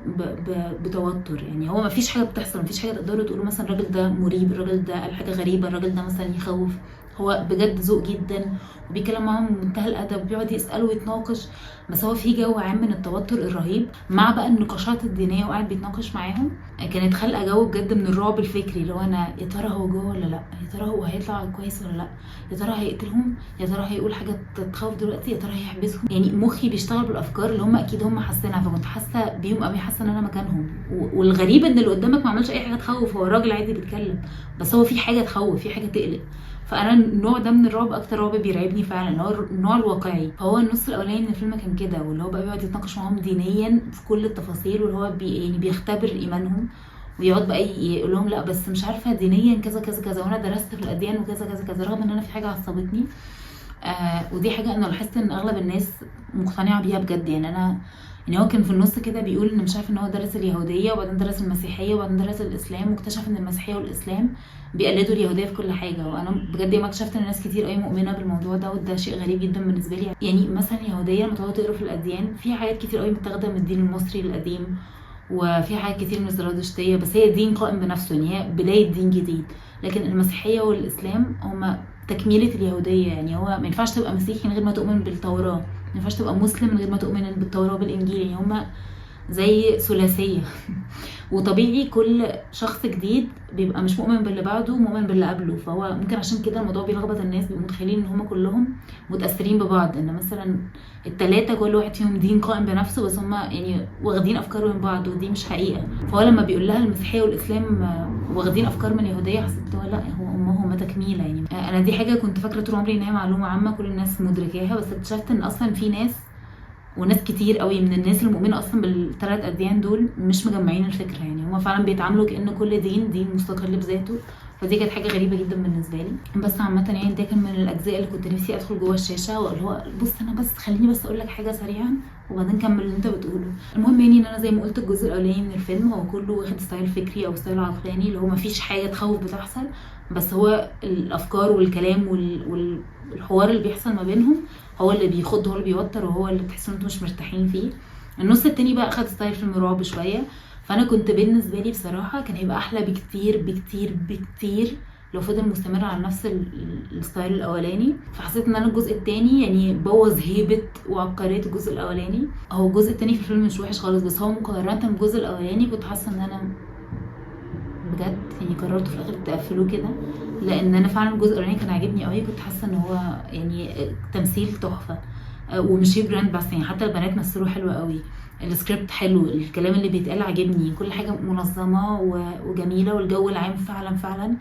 بتوتر. يعني هو ما فيش حاجه بتحصل، ما فيش حاجه تقدروا تقولوا مثلا الراجل ده مريب، الراجل ده قال حاجه غريبه، الراجل ده مثلا يخوف. هو بجد ذوق جدا، وبيتكلم معاهم بمنتهى الادب، وبيقعد يساله ويتناقش. بس هو في جو عام من التوتر الرهيب، مع بقى النقاشات الدينيه وقاعد بيتناقش معاهم. كانت خلقه جو بجد من الرعب الفكري، اللي هو انا يا ترى هو جوه ولا لا، يا ترى هو هيطلع كويس ولا لا، يا ترى هيقتلهم، يا ترى هيقول حاجه تخوف دلوقتي، يا ترى هيحبسهم. يعني مخي بيشتغل بالافكار اللي هم اكيد هم حاسينها، فكنت حاسه بيهم قوي، حاسه ان انا مكانهم. والغريب ان اللي قدامك ما عملش اي حاجه تخوف، هو الراجل عادي بيتكلم، بس هو في حاجه تخوف، في حاجه تقلق. فانا النوع ده من الرعب اكتر رعب بيرعبني فعلا، اللي هو النوع الواقعي. فهو النص الاولاني من الفيلم كان كده، واللي هو بقى بيقعد يتناقش معاهم دينيا في كل التفاصيل، واللي هو يعني بيختبر ايمانهم، ويقعد بقى يقول لهم لا بس مش عارفه دينيا كذا كذا كذا، وانا درست في الاديان وكذا كذا كذا، رغم ان انا في حاجه عصبتني. ودي حاجه انا لاحظت ان اغلب الناس مقتنعه بيها بجد. يعني انا يعني هو كان في النص كده بيقول ان مش عارف ان هو درس اليهوديه وبعدين درس المسيحيه وبعدين درس الاسلام، واكتشف ان المسيحيه والاسلام بيقلدوا اليهوديه في كل حاجه. وانا بجد ما اكتشفت ان ناس كتير قوي مؤمنه بالموضوع ده، وده شيء غريب جدا بالنسبه لي. يعني مثلا اليهوديه لما تقعدوا تقروا في الاديان، في حاجات كتير قوي متاخده من الدين المصري القديم، وفي حاجات كتير من الزرادشتيه، بس هي دين قائم بنفسه، يعني هي بدايه دين جديد. لكن المسيحيه والاسلام هما تكمله اليهوديه. يعني هو ما ينفعش تبقى مسيحي من غير ما تؤمن بالتوراه، ما ينفعش تبقى مسلم من غير ما تؤمن بالتوراه وبالانجيل. يعني هما زي ثلاثيه وطبيعي كل شخص جديد بيبقى مش مؤمن باللي بعده، مؤمن باللي قبله. فهو ممكن عشان كده الموضوع بيلخبط الناس، بيبقوا متخيلين ان هم كلهم متاثرين ببعض، ان مثلا التلاتة كل واحد فيهم دين قائم بنفسه، بس هم يعني واخدين افكار من بعض، ودي مش حقيقه. فهو لما بيقول لها المسيحيه والاسلام واخدين افكار من اليهوديه، حسيت لا هما تكميله. يعني انا دي حاجه كنت فاكره طول عمري ان هي معلومه عامه كل الناس مدركاها، بس اكتشفت ان اصلا في ناس وناس كتير قوي من الناس المؤمنه اصلا بالثلاث اديان دول مش مجمعين الفكره، يعني هما فعلا بيتعاملوا كأن كل دين مستقل بذاته. فدي كانت حاجه غريبه جدا بالنسبه لي. بس عامه يعني ده كان من الاجزاء اللي كنت نفسي ادخل جوه الشاشه، واللي هو بص انا بس خليني بس اقول لك حاجه سريعا وبعدين كمل اللي انت بتقوله. المهم يعني ان انا زي ما قلت الجزء الاولاني من الفيلم هو كله واخد ستايل فكري او ستايل عقلاني، اللي هو مفيش حاجه تخوف بتحصل، بس هو الافكار والكلام والحوار اللي بيحصل ما بينهم هو اللي بيخض، هو اللي بيوتر، وهو اللي بتحسوا ان انتوا مش مرتاحين فيه. النص التاني بقى اخد ستايل فيلم رعب شويه، فانا كنت بالنسبه لي بصراحه كان هيبقى احلى بكتير بكتير بكتير لو فضل مستمر على نفس الستايل الاولاني. فحسيت ان انا الجزء التاني يعني بوظ هيبه وعبقريه الجزء الاولاني. هو الجزء التاني في الفيلم مش وحش خالص، بس هو مقارنه بالجزء الاولاني كنت حاسه ان انا بجد يعني قررتوا في الاخر تقفلوه كده، لان انا فعلا الجزء الاولاني كان عاجبني قوي. كنت حاسه ان هو يعني تمثيل تحفه، ومش هيو جراند بس، يعني حتى البنات مثلوا حلو قوي، السكريبت حلو، الكلام اللي بيتقال عاجبني، كل حاجه منظمه وجميله، والجو العام فعلا فعلا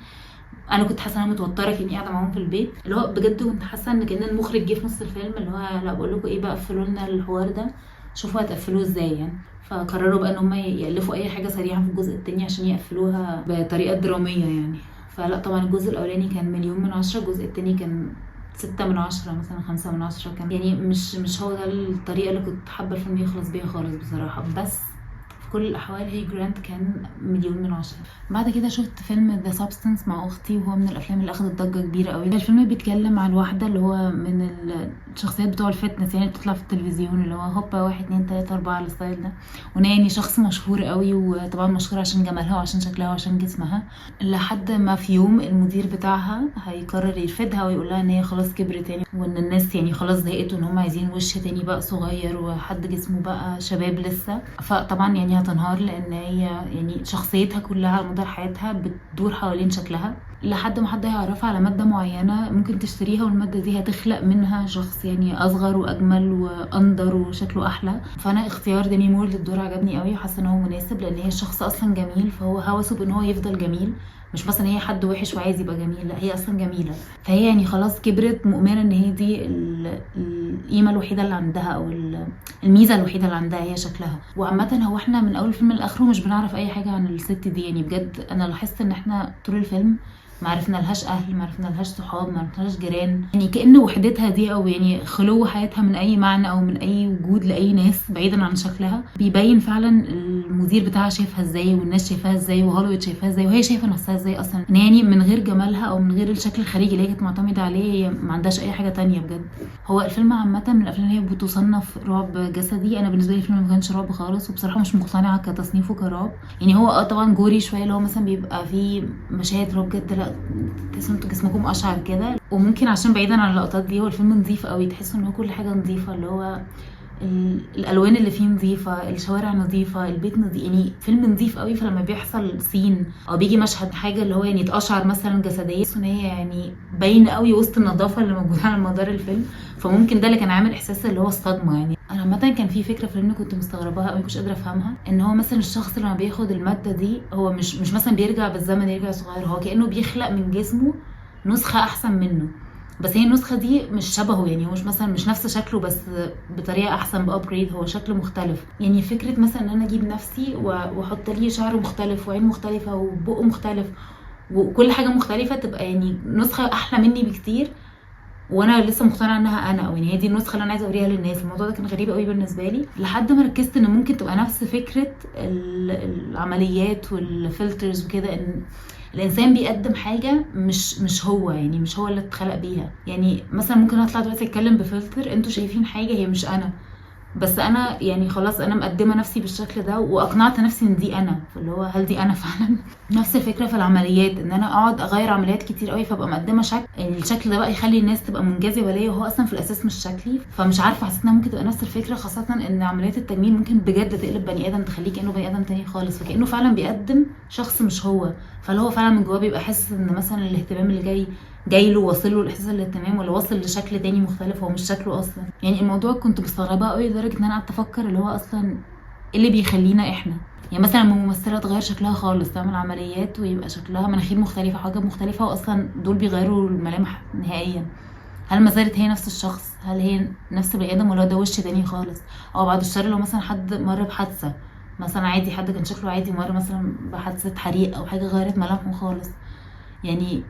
انا كنت حاسه ان انا متوتره كاني قاعده معاهم في البيت. اللي هو بجد كنت حاسه ان كان المخرج جه في نص الفيلم اللي هو لا بقول لكم ايه بقى، قفلوا لنا الحوار ده، شوفوا هتقفلوه ازاي يعني. فقرروا بقى ان هم يالفوا اي حاجه سريعه في الجزء التاني عشان يقفلوها بطريقه دراميه يعني. فلا طبعا الجزء الاولاني كان 1,000,000/10، الجزء التاني كان 6/10 مثلا، 5/10. كان يعني مش هو ده الطريقه اللي كنت حابه الفيلم يخلص بيها خالص بصراحه. بس في كل الاحوال هي جرانت كان 1,000,000/10. بعد كده شفت فيلم ذا سابستنس مع اختي، وهو من الافلام اللي اخدت ضجه كبيره قوي. الفيلم بيتكلم عن واحده اللي هو من الشخصيات بتوع الفتنس يعني بتطلع في التلفزيون، اللي هو هوبا 1 2 3 4 الستايل ده، وانا يعني شخص مشهور قوي، وطبعا مشهور عشان جمالها وعشان شكلها وعشان جسمها، لحد ما في يوم المدير بتاعها هيقرر يرفدها ويقول لها ان هي خلاص كبرت يعني، وان الناس يعني خلاص زهقت، وان هم عايزين وش تاني بقى صغير وحد جسمه بقى شباب لسه. فطبعا يعني هتنهار، لان هي يعني شخصيتها كلها على مدار حياتها بتدور حوالين شكلها، لحد ما حد هيعرفها على مادة معينة ممكن تشتريها، والمادة دي هتخلق منها شخص يعني أصغر وأجمل وأندر وشكله أحلى. فأنا اختيار ديمي مور للدور عجبني قوي، وحاسة إن هو مناسب، لأن هي الشخص أصلا جميل، فهو هوسه بإن هو يفضل جميل، مش مثلا هي حد وحش وعايز يبقى جميل، لا هي اصلا جميله. فهي يعني خلاص كبرت مؤمنه ان هي دي القيمه الوحيده اللي عندها، او الميزه الوحيده اللي عندها هي شكلها. وعامه هو احنا من اول الفيلم لاخره مش بنعرف اي حاجه عن الست دي، يعني بجد انا لاحظت ان احنا طول الفيلم ما عرفنا لهاش اهل، ما عرفنا لهاش صحاب، ما عرفنا لهاش جيران، يعني كأن وحدتها دي او يعني خلو حياتها من اي معنى او من اي وجود لاي ناس بعيدا عن شكلها. بيبين فعلا المدير بتاعها شايفها ازاي، والناس شايفاها ازاي، وهوليوود شايفاها ازاي، وهي شايفه نفسها ازاي اصلا، ان يعني من غير جمالها او من غير الشكل الخارجي اللي هي كانت معتمده عليه هي ما عندهاش اي حاجه تانية بجد. هو الفيلم عامه من الافلام اللي هي بتصنف رعب جسدي، انا بالنسبه لي الفيلم ما كانش رعب خالص، وبصراحه مش مقتنعه كتصنيفه كرعب. يعني هو طبعا جوري شويه، اللي هو مثلا بيبقى فيه مشاهد رعب بجد لا تحسوا انتوا جسمكم اشعر كده، وممكن عشان بعيدا عن اللقطات دي هو الفيلم نظيف قوي، تحسوا ان هو كل حاجه نظيفه، اللي هو الالوان اللي فيه نظيفه، الشوارع نظيفه، البيت نظيف، يعني فيلم نظيف قوي. فلما بيحصل سين او بيجي مشهد حاجه اللي هو يعني تقشعر مثلا جسديا، ان هي يعني باينه قوي وسط النظافه اللي موجوده على مدار الفيلم، فممكن ده اللي كان عامل احساس اللي هو الصدمه. يعني انا عامه كان في فكره في الفيلم كنت مستغرباها قوي، مش قادره افهمها، ان هو مثلا الشخص لما بياخد الماده دي هو مش مثلا بيرجع بالزمن يرجع صغير، هو كانه بيخلق من جسمه نسخه احسن منه، بس هي النسخه دي مش شبهه، يعني هو مش مثلا مش نفس شكله بس بطريقه احسن بابجريد، هو شكله مختلف. يعني فكره مثلا ان انا اجيب نفسي واحط لي شعر مختلف وعين مختلفه وبق مختلف وكل حاجه مختلفه، تبقى يعني نسخه احلى مني بكتير، وانا لسه مقتنعه انها انا، او يعني هي دي النسخه اللي انا عايزه اوريها للناس. الموضوع ده كان غريب قوي بالنسبه لي، لحد ما ركزت ان ممكن تبقى نفس فكره العمليات والفلترز وكده، ان الانسان بيقدم حاجه مش هو، يعني مش هو اللي اتخلق بيها. يعني مثلا ممكن اطلع دلوقتي اتكلم بفلتر انتوا شايفين حاجه هي مش انا، بس انا يعني خلاص انا مقدمه نفسي بالشكل ده واقنعت نفسي ان دي انا، فاللي هو هل دي انا فعلا؟ نفس الفكره في العمليات، ان انا اقعد اغير عمليات كتير قوي فابقى مقدمه شكل، الشكل ده بقى يخلي الناس تبقى منجذبه ليا وهو اصلا في الاساس مش شكلي. فمش عارفه، حسيت انها ممكن تبقى نفس الفكره، خاصه ان عمليات التجميل ممكن بجد تقلب بني ادم، تخليه كانه بني ادم تاني خالص، فكانه فعلا بيقدم شخص مش هو. فاللي هو فعلا من جواه بيبقى حاسس ان مثلا الاهتمام اللي جاي له واصل له الاحساس الاهتمام، ولا واصل لشكل تاني مختلف هو مش شكله اصلا. يعني الموضوع كنت مستغربه قوي لدرجه ان انا قعدت افكر اللي هو اصلا ايه اللي بيخلينا احنا، يعني مثلا لما ممثله تغير شكلها خالص، تعمل عمليات ويبقى شكلها مناخير مختلفه، حاجه مختلفه، واصلا دول بيغيروا الملامح نهائيا. هل ما زالت هي نفس الشخص؟ هل هي نفس البني ادم ولا ده وش تاني خالص؟ او بعد الشر لو مثلا حد مر بحادثه مثلا عادي، حد كان شكله عادي مر مثلا بحادثه حريق او حاجه غيرت ملامحه خالص. يعني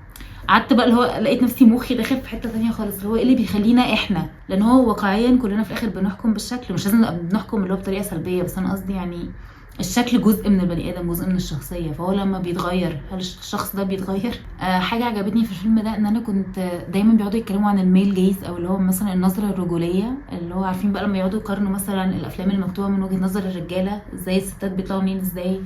قعدت بقى اللي هو لقيت نفسي مخي داخل في حته تانية خالص، اللي هو ايه اللي بيخلينا احنا، لان هو واقعيا كلنا في الاخر بنحكم بالشكل، مش لازم نبقى بنحكم اللي هو بطريقه سلبيه، بس انا قصدي يعني الشكل جزء من البني ادم، جزء من الشخصيه، فهو لما بيتغير هل الشخص ده بيتغير؟ حاجه عجبتني في الفيلم ده ان انا كنت دايما بيقعدوا يتكلموا عن الميل جيز، او اللي هو مثلا النظره الرجوليه، اللي هو عارفين بقى لما يقعدوا يقارنوا مثلا الافلام المكتوبه من وجهه نظر الرجاله ازاي الستات بيطلعوا منين ازاي،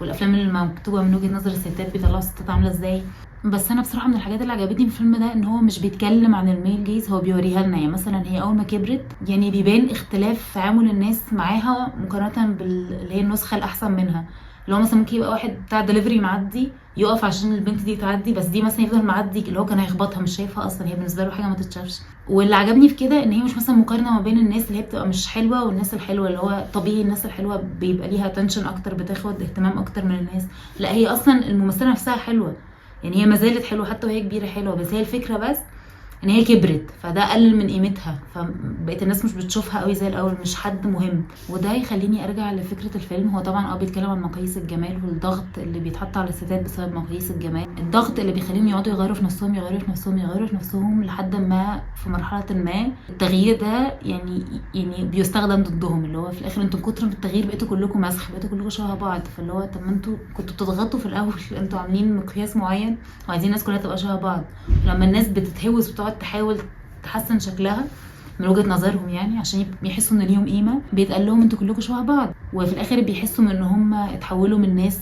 والافلام اللي مكتوبه من وجهه نظر الستات بيطلعوا الستات عامله ازاي. بس انا بصراحه من الحاجات اللي عجبتني في الفيلم ده ان هو مش بيتكلم عن الميل جيز، هو بيوريها لنا. يعني مثلا هي اول ما كبرت يعني بيبان اختلاف تعامل الناس معاها مقارنه باللي هي النسخه الاحسن منها، اللي هو مثلا ممكن يبقى واحد بتاع دليفري معدي يقف عشان البنت دي تعدي، بس دي مثلا يفضل معدي اللي هو كان هيخبطها، مش شايفها اصلا، هي بالنسبه له حاجه ما تتشافش. واللي عجبني في كده ان هي مش مثلا مقارنه ما بين الناس اللي هي بتبقى مش حلوه والناس الحلوه، اللي هو طبيعي الناس الحلوه بيبقى ليها تنشن اكتر، بتاخد اهتمام اكتر من الناس. لا، هي اصلا الممثله نفسها حلوه، يعني هي ما زالت حلوه حتى وهي كبيره حلوه، بس هي الفكره بس ان هي كبرت، فده قلل من قيمتها، فبقيت الناس مش بتشوفها قوي زي الاول، مش حد مهم. وده يخليني ارجع لفكره الفيلم. هو طبعا بيتكلم عن مقاييس الجمال والضغط اللي بيتحط على الستات بسبب مقاييس الجمال، الضغط اللي بيخليهم يقعدوا يغيروا في نفسهم، يغيروا في نفسهم، يغيروا في نفسهم، لحد ما في مرحله ما التغيير ده يعني بيستخدم ضدهم، اللي هو في الاخر انتوا كتر من التغيير بقيتوا كلكم مسخ، بقيتوا كلكم شبه بعض. فاللي هو طب ما انتوا كنتوا بتضغطوا في الاول، انتوا عاملين مقياس معين وعايزين الناس كلها تبقى شبه بعض، لما الناس بتتهوس وتقعد تحاول تحسن شكلها من وجهة نظرهم يعني عشان يحسوا ان ليهم قيمه، بيتقال لهم انتوا كلكم شبه بعض، وفي الاخر بيحسوا ان هم اتحولوا من ناس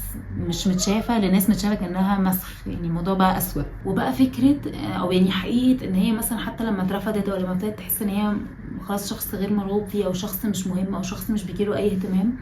مش متشافه لناس متشافه كانها مسخ. يعني الموضوع بقى اسوأ، وبقى فكره او يعني حقيقه ان هي مثلا حتى لما اترفضت او لما ابتدت تحس ان هي خلاص شخص غير مرغوب فيه او شخص مش مهم او شخص مش بيجيله اي اهتمام،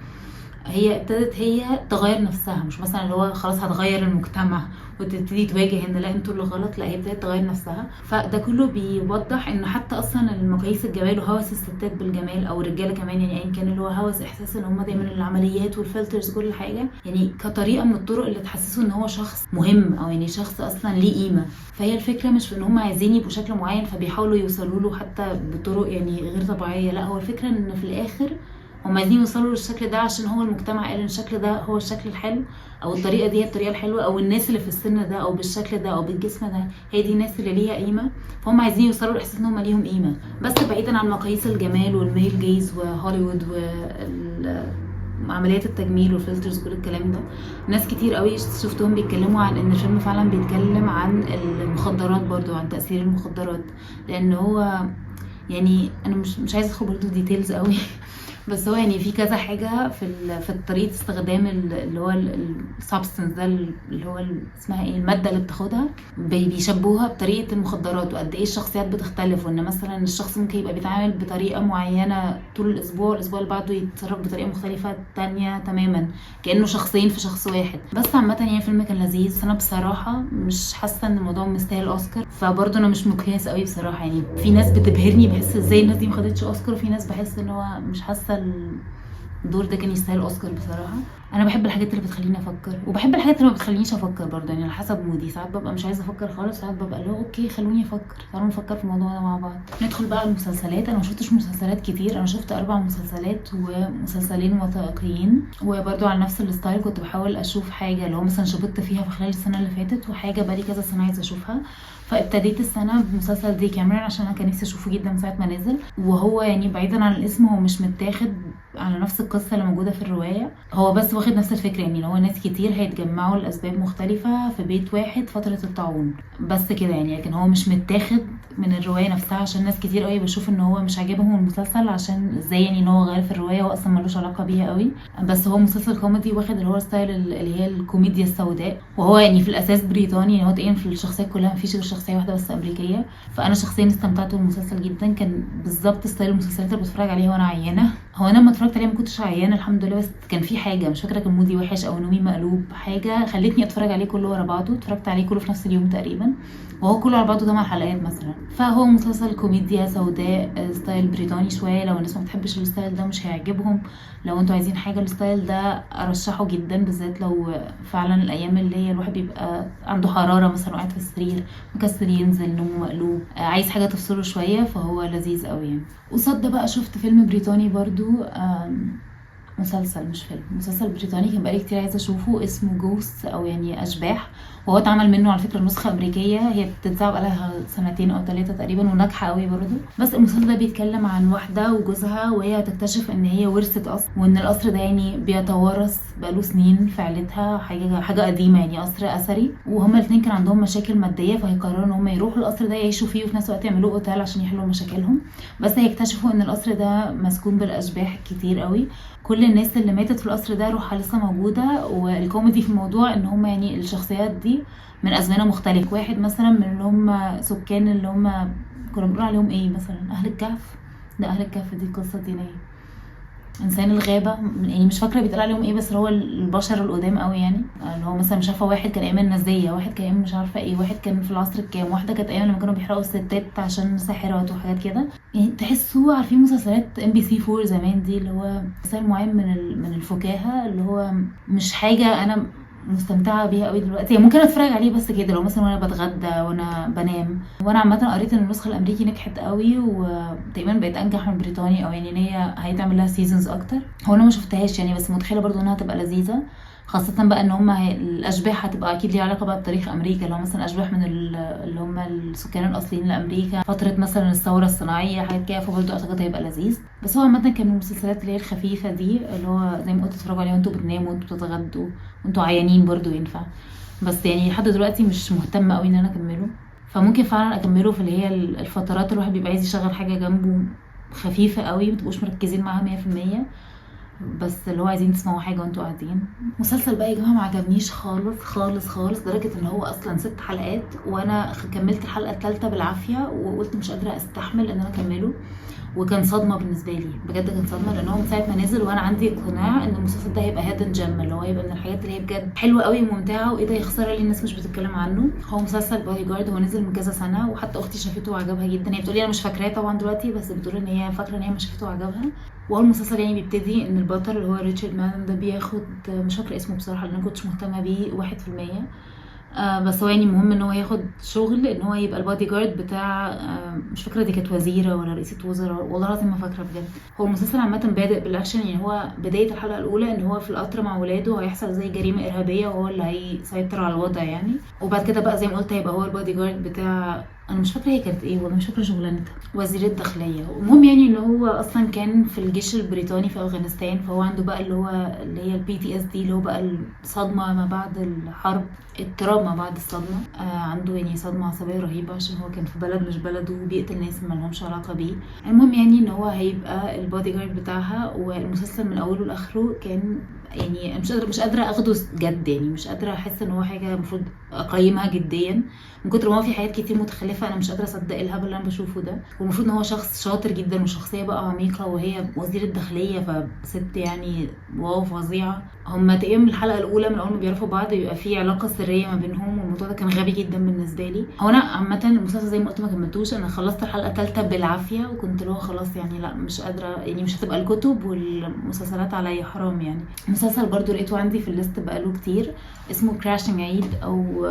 هي ابتدت هي تغير نفسها، مش مثلا اللي هو خلاص هتغير المجتمع وتبتدي تواجه ان لا انتوا اللي غلط، لا هي ابتدت تغير نفسها. فده كله بيوضح ان حتى اصلا المقاييس الجمال وهوس الستات بالجمال او الرجاله كمان، يعني ايا كان اللي هو هوس احساس ان هم دايما العمليات والفلترز كل حاجه، يعني كطريقه من الطرق اللي تحسسه ان هو شخص مهم او يعني شخص اصلا ليه قيمه. فهي الفكره مش في ان هم عايزين يبقوا شكل معين فبيحاولوا يوصلوا له حتى بطرق يعني غير طبيعيه، لا هو الفكره ان في الاخر هم عايزين يوصلوا للشكل ده عشان هو المجتمع قال ان الشكل ده هو الشكل الحلو، او الطريقه دي هي الطريقه الحلوه، او الناس اللي في السن ده او بالشكل ده او بالجسم ده هي دي الناس اللي ليها قيمه. فهم عايزين يوصلوا لاحساس ان هم ليهم قيمه، بس بعيدا عن مقاييس الجمال والميل جيز وهوليوود وعمليات التجميل والفلترز وكل الكلام ده. ناس كتير قوي شفتهم بيتكلموا عن ان الفيلم فعلا بيتكلم عن المخدرات برضو، عن تاثير المخدرات، لان هو يعني انا مش عايزه ادخل برضو ديتيلز قوي بس هو يعني في كذا حاجه في طريقه استخدام اللي هو السبستنس ده، اللي هو اسمها ايه الماده اللي بتاخدها، بيشبهوها بطريقه المخدرات، وقد ايه الشخصيات بتختلف، وان مثلا الشخص ممكن يبقى بيتعامل بطريقه معينه طول الاسبوع، الاسبوع اللي بعده يتصرف بطريقه مختلفه تانية تماما، كانه شخصين في شخص واحد. بس عامه يعني الفيلم كان لذيذ، بس انا بصراحه مش حاسه ان الموضوع مستاهل اوسكار، فبرضه انا مش مقياس قوي بصراحه. يعني في ناس بتبهرني بحس ازاي الناس دي ما خدتش اوسكار، وفي ناس بحس ان هو مش حاسه الدور ده كان يستاهل اوسكار بصراحه. انا بحب الحاجات اللي بتخليني افكر، وبحب الحاجات اللي ما بتخلينيش افكر برضه، يعني على حسب مودي. ساعات ببقى مش عايزه افكر خالص، ساعات ببقى اللي هو اوكي خلوني افكر، تعالوا نفكر في الموضوع ده مع بعض. ندخل بقى على المسلسلات. انا ما شفتش مسلسلات كتير، انا شفت 4 مسلسلات ومسلسلين وثائقيين، وبرضه على نفس الستايل كنت بحاول اشوف حاجه اللي هو مثلا شبطت فيها في خلال السنه اللي فاتت، وحاجه بقالي كذا سنه عايزه اشوفها. فابتديت السنه بمسلسل دي كاميرون عشان انا كان نفسي اشوفه جدا من ساعه ما نزل، وهو يعني بعيدا عن الاسم هو مش متاخد على نفس القصه اللي موجوده في الروايه، هو بس واخد نفس الفكره، يعني لو ناس كتير هيتجمعوا لاسباب مختلفه في بيت واحد فتره الطاعون بس كده يعني، لكن هو مش متاخد من الروايه نفسها، عشان ناس كتير قوي بشوف ان هو مش عاجبهم المسلسل عشان ازاي يعني ان هو غير في الروايه، هو اصلا ملوش علاقه بيها قوي. بس هو مسلسل كوميدي واخد اللي هو ستايل اللي هي الكوميديا السوداء، وهو يعني في الاساس بريطاني، يعني هو تقريبا في الشخصيات كلها مفيش غير شخصيه واحده بس امريكيه. فانا شخصيا استمتعت بالمسلسل جدا، كان بالظبط ستايل المسلسلات اللي بتفرج عليها وانا عيانه. هو انا لما اتفرجت عليه ما كنتش عيانه الحمد لله، بس كان في حاجه مش فاكره، كان مودي وحش او نومي مقلوب، حاجه خلتني اتفرج عليه كله ورا بعضه. اتفرجت عليه كله في نفس اليوم تقريبا، وهو كله على بعضه 8 حلقات مثلا. فهو مسلسل كوميديا سوداء ستايل بريطاني شويه، لو الناس ما بتحبش الستايل ده مش هيعجبهم. لو انتوا عايزين حاجه الستايل ده ارشحه جدا، بالذات لو فعلا الايام اللي هي الواحد بيبقى عنده حراره مثلا وقاعد في السرير مكسل ينزل نومه مقلوب، عايز حاجه تفصله شويه، فهو لذيذ قوي يعني. قصاد ده بقى شفت فيلم بريطاني برضو، مسلسل مش فيلم، مسلسل بريطاني كان بقالي كتير عايزه اشوفه، اسمه جوست او يعني اشباح. وهو اتعمل منه على فكره نسخه امريكيه، هي بتتذاع بقالها 2 أو 3 تقريبا وناجحه قوي برضو. بس المسلسل ده بيتكلم عن واحده وجوزها، وهي هتكتشف ان هي ورثت قصر، وان القصر ده يعني بيتوارث بقاله سنين في عيلتها، حاجه قديمه يعني، قصر اثري. وهما الاثنين كان عندهم مشاكل ماديه، فهيقرروا ان هما يروحوا القصر ده يعيشوا فيه، وفي نفس الوقت يعملوه اوتيل عشان يحلوا مشاكلهم. بس هيكتشفوا ان القصر ده مسكون بالاشباح كتير قوي. كل الناس اللي ماتت في القصر ده روحها لسه موجوده. والكوميدي في الموضوع ان هم يعني الشخصيات دي من ازمنه مختلفه. واحد مثلا من اللي هم سكان اللي هم كنا بنقول عليهم ايه مثلا اهل الكهف، ده اهل الكهف دي قصه دينيه. انسان الغابه يعني مش فاكره بيتقال عليهم ايه، بس هو البشر القدام قوي يعني، اللي هو مثلا مش عارفه واحد كان ايام النازيه، واحد كان ايام مش عارفه ايه، واحد كان في العصر الكام، واحده كانت ايام لما كانوا بيحرقوا الستات عشان ساحرات وحاجات كده. يعني تحسوا عارفين مسلسلات MBC4 زمان دي، اللي هو مسلسل معين من الفكاهه، اللي هو مش حاجه انا مستمتعه بيها قوي دلوقتي يعني، ممكن اتفرج عليه بس كده لو مثلا وانا بتغدى وانا بنام. وانا عامه قريت ان النسخه الامريكي نجحت قوي، وتقريبا بقت انجح من بريطاني، او يعني ان هي هيتعمل لها سيزونز اكتر. هو انا ما شفتهاش يعني، بس متخيله برضو انها تبقى لذيذه، خاصة بقى ان هم الاشباح هتبقى اكيد ليها علاقة بقى بتاريخ امريكا، اللي هو مثلا اشباح من اللي هم السكان الاصليين لامريكا، فترة مثلا الثورة الصناعية، حاجات كده. فبرضه اعتقد هيبقى لذيذ. بس هو عامة كان من المسلسلات اللي هي الخفيفة دي، اللي هو زي ما قلت تتفرجوا عليها وانتوا بتناموا وانتوا بتتغدوا وانتوا عيانين برضه ينفع. بس يعني لحد دلوقتي مش مهتمة قوي ان انا اكمله، فممكن فعلا اكمله في اللي هي الفترات اللي الواحد بيبقى عايز يشغل حاجة جنبه خفيفة قوي، متبقوش مركزين معاها 100%، بس اللي هو عايزين تسمعوا حاجه وانتوا قاعدين. مسلسل بقى يا جماعه ما عجبنيش خالص خالص خالص، لدرجه ان هو اصلا 6 حلقات وانا كملت الحلقه الثالثه بالعافيه، وقلت مش قادره استحمل ان انا اكمله. وكان صدمه بالنسبه لي بجد، كان صدمه، لان هو من ساعه ما نزل وانا عندي اقتناع ان المسلسل ده هيبقى هيدن جيم، اللي هو هيبقى من الحاجات اللي هي بجد حلوه قوي وممتعه، وايه ده يخسر لي الناس مش بتتكلم عنه. هو مسلسل بودي جارد، هو نزل من كذا سنه، وحتى اختي شافته وعجبها جدا. هي بتقولي انا مش فاكراه طبعا دلوقتي، بس بتقول ان هي فاكره ان هي ما شافته وعجبها. وهو المسلسل يعني بيبتدي ان البطل اللي هو ريتشارد مادن ده بياخد، مش فاكره اسمه بصراحه لان انا كنتش مهتمه بيه 1%. بس هو يعني مهم ان هو ياخد شغل ان هو يبقى البادي جارد بتاع، مش فاكره دي كانت وزيره ولا رئيسه وزراء، والله العظيم ما فاكره بجد. هو المسلسل عامه بادئ بالاكشن يعني، هو بدايه الحلقه الاولى ان هو في القطر مع ولاده هيحصل زي جريمه ارهابيه، وهو اللي هيسيطر على الوضع يعني. وبعد كده بقى زي ما قلت هيبقى هو البادي جارد بتاع، انا مش فاكره هي كانت ايه والله، مش فاكره شغلانتها، وزير الداخليه. المهم يعني ان هو اصلا كان في الجيش البريطاني في افغانستان، فهو عنده بقى اللي هو اللي هي PTSD، اللي هو بقى الصدمه ما بعد الحرب، اضطراب ما بعد الصدمه. عنده يعني صدمه عصبيه رهيبه عشان هو كان في بلد مش بلده وبيقتل ناس ما لهمش علاقه بيه. المهم يعني ان هو هيبقى البودي جارد بتاعها. والمسلسل من اوله لاخره كان يعني مش قادره اخده جد يعني، مش قادره احس ان هو حاجه المفروض اقيمها جديا، من كتر ما هو في حاجات كتير متخلفه. انا مش قادره اصدق الهبل اللي انا بشوفه ده. والمفروض ان هو شخص شاطر جدا وشخصيه بقى عميقه، وهي وزير الداخليه، فست يعني واو فظيعه. هما تقريبا من الحلقه الاولى من اول ما بيعرفوا بعض بيبقى في علاقه سريه ما بينهم، والموضوع ده كان غبي جدا بالنسبه لي. هو انا عامه المسلسل زي ما قلت ما كملتوش، انا خلصت الحلقه الثالثه بالعافيه، وكنت اللي هو خلاص يعني لا مش قادره يعني، مش هتبقى الكتب والمسلسلات عليا حرام يعني. مسلسل برضو لقيته عندي في الليست بقاله كتير، اسمه كراشنج عيد او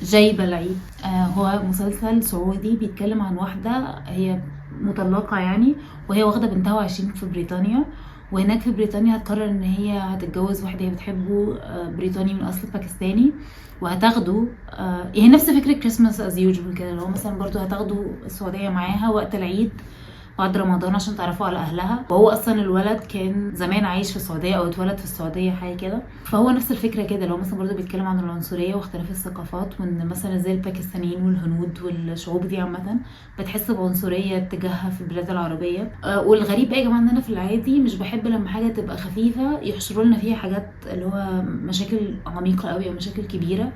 جايبه العيد. هو مسلسل سعودي بيتكلم عن واحده هي مطلقه يعني، وهي واخده بنتها وعايشين في بريطانيا. وهناك في بريطانيا هتقرر ان هي هتتجوز واحد هي بتحبه، بريطاني من اصل باكستاني، وهتاخده هي نفس فكره كريسماس از يوجوال كده، اللي هو مثلا برضو هتاخده السعوديه معاها وقت العيد بعد رمضان عشان تعرفوا على اهلها. وهو اصلا الولد كان زمان عايش في السعوديه او اتولد في السعوديه حاجه كده. فهو نفس الفكره كده، لو مثلا برضه بيتكلم عن العنصريه واختلاف الثقافات، وان مثلا زي الباكستانيين والهنود والشعوب دي عامه بتحس بعنصريه تجاهها في البلاد العربيه. والغريب بقى يا جماعه ان انا في العادي مش بحب لما حاجه تبقى خفيفه يحشروا لنا فيها حاجات اللي هو مشاكل عميقه قوي او مشاكل كبيره،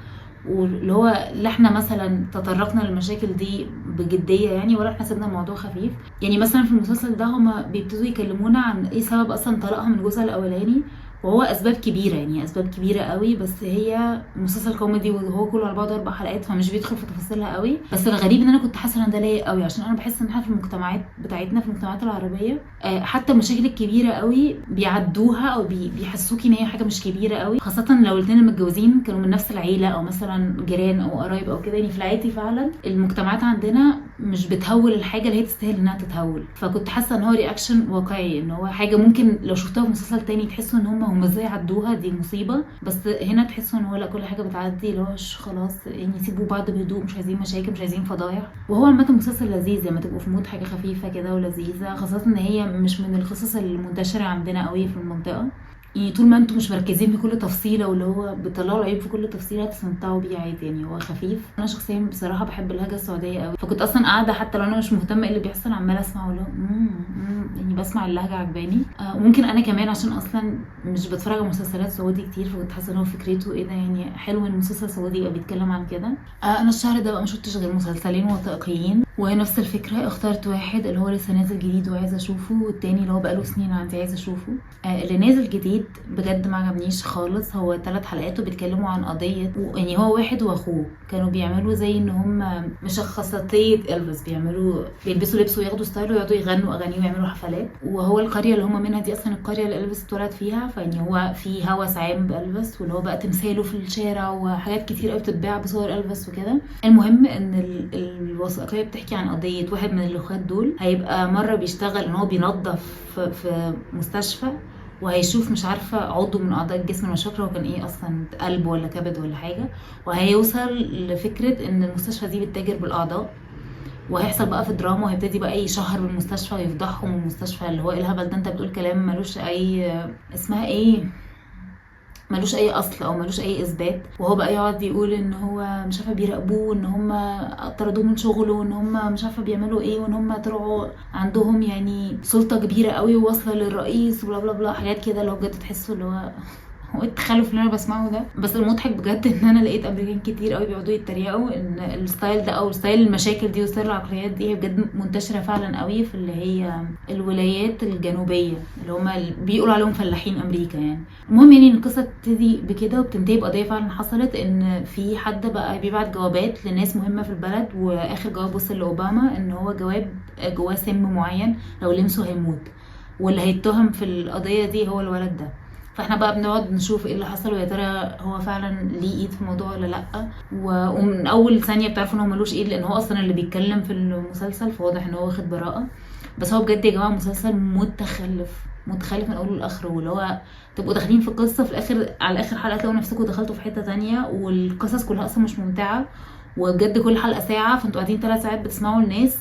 واللي هو لا احنا مثلا تطرقنا للمشاكل دي بجديه يعني، ولا احنا سيبنا الموضوع خفيف. يعني مثلا في المسلسل ده هما بيبتدوا يكلمونا عن ايه سبب اصلا طلاقها من جوزها الاولاني، وهو اسباب كبيره، يعني اسباب كبيره قوي، بس هي مسلسل كوميدي وهو كله على بعضه 4 حلقات، فمش بيدخل في تفاصيلها قوي. بس الغريب ان انا كنت حاسه ان ده لايق قوي، عشان انا بحس ان احنا في المجتمعات بتاعتنا، في المجتمعات العربيه حتى المشاكل الكبيره قوي بيعدوها او بيحسوكي ان هي حاجه مش كبيره قوي، خاصه لو الاثنين المتجوزين كانوا من نفس العيله او مثلا جيران او قرايب او كده. يعني في العادي فعلا المجتمعات عندنا مش بتهول الحاجه اللي هي تستاهل انها تتهول. فكنت حاسه ان هو رياكشن واقعي، ان هو حاجه ممكن لو شفتها في مسلسل تاني تحسوا ان هم ازاي عدوها، دي مصيبه، بس هنا تحسوا ان هو لا، كل حاجه بتعدي، اللي هو خلاص يعني يسيبوا بعض بهدوء، مش عايزين مشاكل، مش عايزين فضايح. وهو عامه مسلسل لذيذ لما تبقوا في مود حاجه خفيفه كده ولذيذه، خاصه ان هي مش من القصص المنتشره عندنا قوي في المنطقه. يعني طول ما انتم مش مركزين في كل تفصيله، واللي هو بتطلعوا العيب في كل تفصيله، تستمتعوا بيه عادي. يعني هو خفيف. انا شخصيا بصراحه بحب اللهجه السعوديه قوي، فكنت اصلا قاعده حتى لو انا مش مهتمه ايه اللي بيحصل عماله اسمع، ولا يعني بسمع اللهجه عجباني. وممكن انا كمان عشان اصلا مش بتفرج على مسلسلات سعودي كتير، فكنت حاسه ان هو فكرته ايه ده، يعني حلو ان مسلسل سعودي يبقى بيتكلم عن كده. انا الشهر ده بقى ما شفتش غير مسلسلين وثائقيين، وهي نفس الفكره. اخترت واحد اللي هو لسه نازل جديد وعايزه اشوفه، والتاني اللي هو بقاله سنين عندي عايزه اشوفه. اللي نازل جديد بجد ما عجبنيش خالص. هو 3 حلقات وبيتكلموا عن قضيه، يعني هو واحد واخوه كانوا بيعملوا زي ان هم مشخصاتيه الفيس، بيلبسوا لبس وياخدوا ستايل ويقعدوا يغنوا اغاني ويعملوا حفلات. وهو القريه اللي هم منها دي اصلا القريه اللي الفيس اتولد فيها، فيعني هو في هوس عام بالفيس، واللي هو بقى تمثاله في الشارع وحاجات كتير قوي بتتباع بصور الفيس وكده. المهم ان الوثائقيه بتحكي عن قضيه واحد من الاخوات دول هيبقى مره بيشتغل ان هو بينظف في مستشفى، وهيشوف مش عارفه عضو من اعضاء الجسم، مش فاكره هو كان ايه اصلا، قلب ولا كبد ولا حاجه، وهيوصل لفكره ان المستشفى دي بتتاجر بالاعضاء. وهيحصل بقى في دراما، وهيبتدي بقى يشهر بالمستشفى ويفضحهم المستشفى، اللي هو ايه الهبل ده، انت بتقول كلام ملوش اي اسمها ايه، ملوش اي اصل او ملوش اي اثبات. وهو بقى يقعد يقول ان هو مش عارفه بيراقبوه، ان هم طردوه من شغله، وان هم مش عارفه بيعملوا ايه، وان هم طلعوا عندهم يعني سلطه كبيره قوي وواصله للرئيس وبلا بلا بلا، حاجات كده اللي هو بجد تحسوا اللي هو التخلف اللي انا بسمعه ده. بس المضحك بجد ان انا لقيت امريكان كتير قوي بيقعدوا يتريقوا ان الستايل ده او ستايل المشاكل دي وستايل العقليات دي هي بجد منتشره فعلا قوي في اللي هي الولايات الجنوبيه، اللي هم بيقولوا عليهم فلاحين امريكا يعني. المهم يعني القصه بتبتدي بكده وبتنتهي بقضيه فعلا حصلت، ان في حد بقى بيبعت جوابات لناس مهمه في البلد، واخر جواب وصل لاوباما ان هو جواب جواه سم معين لو لمسه هيموت، واللي هيتهم في القضيه دي هو الولد ده. فاحنا بقى بنقعد نشوف ايه اللي حصل، ويا ترى هو فعلا ليه ايد في الموضوع ولا لا. ومن اول ثانيه بتعرفوا ان هو ملوش ايد، لان هو اصلا اللي بيتكلم في المسلسل، فواضح ان هو واخد براءه. بس هو بجد يا جماعه مسلسل متخلف من اوله لاخره، واللي هو تبقوا داخلين في القصه في الاخر، على اخر حلقه تلاقوا نفسكم دخلتوا في حته تانية، والقصص كلها اصلا مش ممتعه، وبجد كل حلقه ساعه، فانتوا قاعدين 3 ساعات بتسمعوا الناس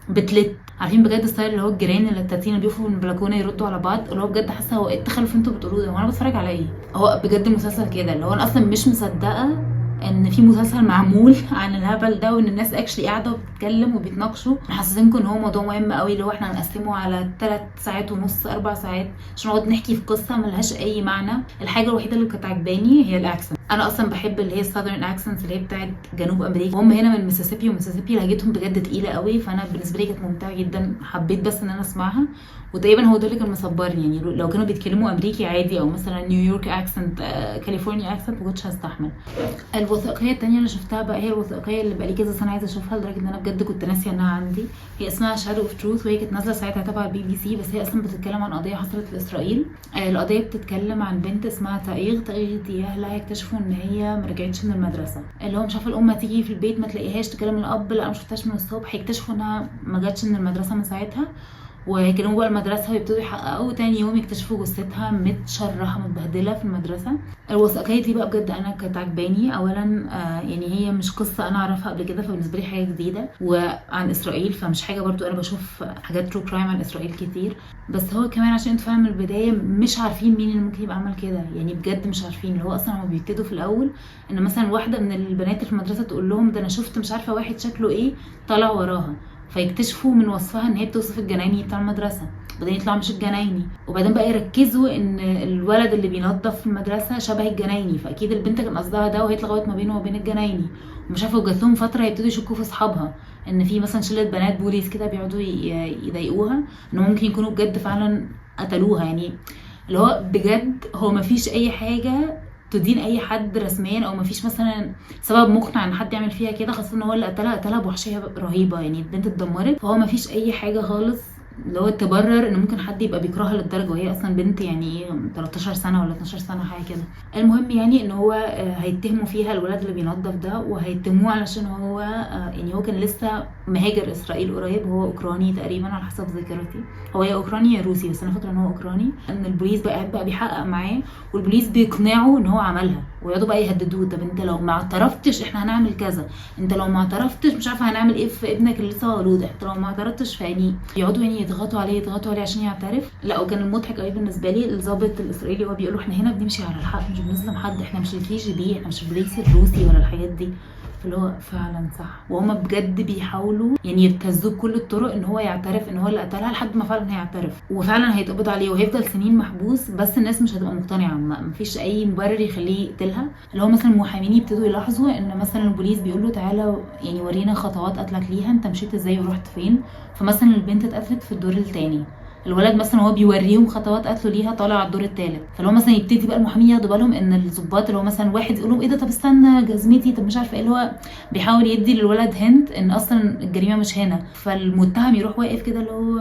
بتلت. عارفين بجد ستايل اللي هو الجيران اللي التاتين اللي بيقفوا من البلكونه يردوا على بعض، اللي هو بجد حاسه هو ايه التخلف انتوا بتقولوه ده، وانا بتفرج على ايه؟ هو بجد مسلسل كده اللي هو انا اصلا مش مصدقه ان في مسلسل معمول عن الهبل ده، وان الناس اكشلي قاعده وبتتكلم وبيتناقشوا. محسسينكم ان هو موضوع مهم قوي، اللي هو احنا هنقسمه على 3 ساعات ونص 4 ساعات عشان نقعد نحكي في قصه ملهاش اي معنى. الحاجه الوحيده اللي كانت عجباني هي الاكسنت. انا اصلا بحب اللي هي الساذرن اكسنتس اللي هي بتاعت جنوب امريكا، هم هنا من ميسيسيبي، وميسيسيبي لهجتهم بجد تقيله قوي، فانا بالنسبه لي كانت ممتعه جدا، حبيت بس ان انا اسمعها. وتقريبا هو ده اللي كان مصبرني، يعني لو كانوا بيتكلموا امريكي عادي او مثلا نيويورك اكسنت، كاليفورنيا اكسنت، ما كنتش هستحمل. الوثائقيه الثانيه اللي شفتها بقى هي الوثائقيه اللي بقالي كذا سنه عايزه اشوفها، لدرجه ان انا بجد كنت ناسيه انها عندي. هي اسمها شادو اوف تروث، وهي كانت نازله ساعتها تبع BBC، بس هي اصلا بتتكلم عن قضيه حصلت في اسرائيل. القضيه بتتكلم عن بنت اسمها تائيغ دي، اهلها يكتشفوا ان هي ما رجعتش من المدرسه، اللي هو مش عارفه الام تيجي في البيت ما تلاقيهاش، تكلم الاب لا ما شفتهاش من الصبح، يكتشفوا انها ما جاتش من المدرسه من ساعتها، وهيكلموا بقى المدرسه ويبتدوا يحققوا. تاني يوم يكتشفوا جثتها متشرحه متبهدله في المدرسه. الوثائقيه دي بقى بجد انا كانت عجباني. اولا يعني هي مش قصه انا اعرفها قبل كده، فبالنسبه لي حاجه جديده، وعن اسرائيل، فمش حاجه برضو انا بشوف حاجات ترو كرايم عن اسرائيل كتير. بس هو كمان عشان انتوا فاهمين من البدايه مش عارفين مين اللي ممكن يبقى عمل كده، يعني بجد مش عارفين. اللي هو اصلا هم بيبتدوا في الاول ان مثلا واحده من البنات اللي في المدرسه تقول لهم ده انا شفت مش عارفه واحد شكله ايه طالع وراها، فيكتشفوا من وصفها ان هي بتوصف الجناني بتاع المدرسه. وبعدين يطلعوا مش الجنايني، وبعدين بقى يركزوا ان الولد اللي بينظف في المدرسه شبه الجنايني، فاكيد البنت كان قصدها ده وهي اتلغوت ما بينه وبين الجنايني. ومش عارفه وجات لهم فتره يبتدوا يشكوا في اصحابها ان في مثلا شله بنات بوليس كده بيقعدوا يضايقوها، ان ممكن يكونوا بجد فعلا قتلوها. يعني اللي هو بجد هو مفيش اي حاجه تدين اي حد رسميا، او مفيش مثلا سبب مقنع ان حد يعمل فيها كده، خاصه ان هو اللي قتلها بوحشيه رهيبه. يعني البنت اتدمرت، فهو مفيش اي حاجه خالص اللي هو تبرر ان ممكن حد يبقى بيكرهها للدرجه، وهي اصلا بنت يعني ايه 13 سنه ولا 12 سنه حاجه كده. المهم يعني ان هو هيتهموا فيها الولد اللي بينظف ده، وهيتهموه علشان هو يعني هو كان لسه مهاجر اسرائيل قريب، هو اوكراني تقريبا على حسب ذاكرتي، هو يا اوكراني يا روسي، بس انا فاكره ان هو اوكراني. ان البوليس بقى بيحقق معاه، والبوليس بيقنعه ان هو عملها، ويقعدوا بقى يهددوه، طب انت لو ما اعترفتش احنا هنعمل كذا، انت لو ما اعترفتش مش عارفه هنعمل ايه في ابنك اللي لسه مولود، انت لو ما اعترفتش. فيعني يقعدوا يعني يضغطوا عليه عشان يعترف. لا وكان المضحك قوي بالنسبه لي الضابط الاسرائيلي وهو بيقول له احنا هنا بنمشي على الحق، مش بنظلم حد، احنا مش الكي جي بي، احنا مش البوليس الروسي ولا الحاجات دي. اللي هو فعلا صح، وهما بجد بيحاولوا يعني يبتزوه بكل الطرق ان هو يعترف ان هو اللي قتلها، لحد ما فعلا هيعترف وفعلا هيتقبض عليه وهيفضل سنين محبوس. بس الناس مش هتبقى مقتنعه، مفيش اي مبرر يخليه يقتلها. اللي هو مثلا المحامين يبتدوا يلاحظوا ان مثلا البوليس بيقول له تعالى يعني ورينا خطوات قتلك ليها، انت مشيت ازاي ورحت فين. فمثلا البنت اتقتلت في الدور الثاني، الولد مثلا هو بيوريهم خطوات قتله ليها طالع على الدور الثالث. فلو مثلا يبتدي بقى المحامين ياخدوا بالهم ان الضباط اللي هو مثلا واحد يقول لهم ايه ده، طب استنى جزمتي، طب مش عارفه ايه، اللي هو بيحاول يدي للولد هنت ان اصلا الجريمه مش هنا. فالمتهم يروح واقف كده اللي هو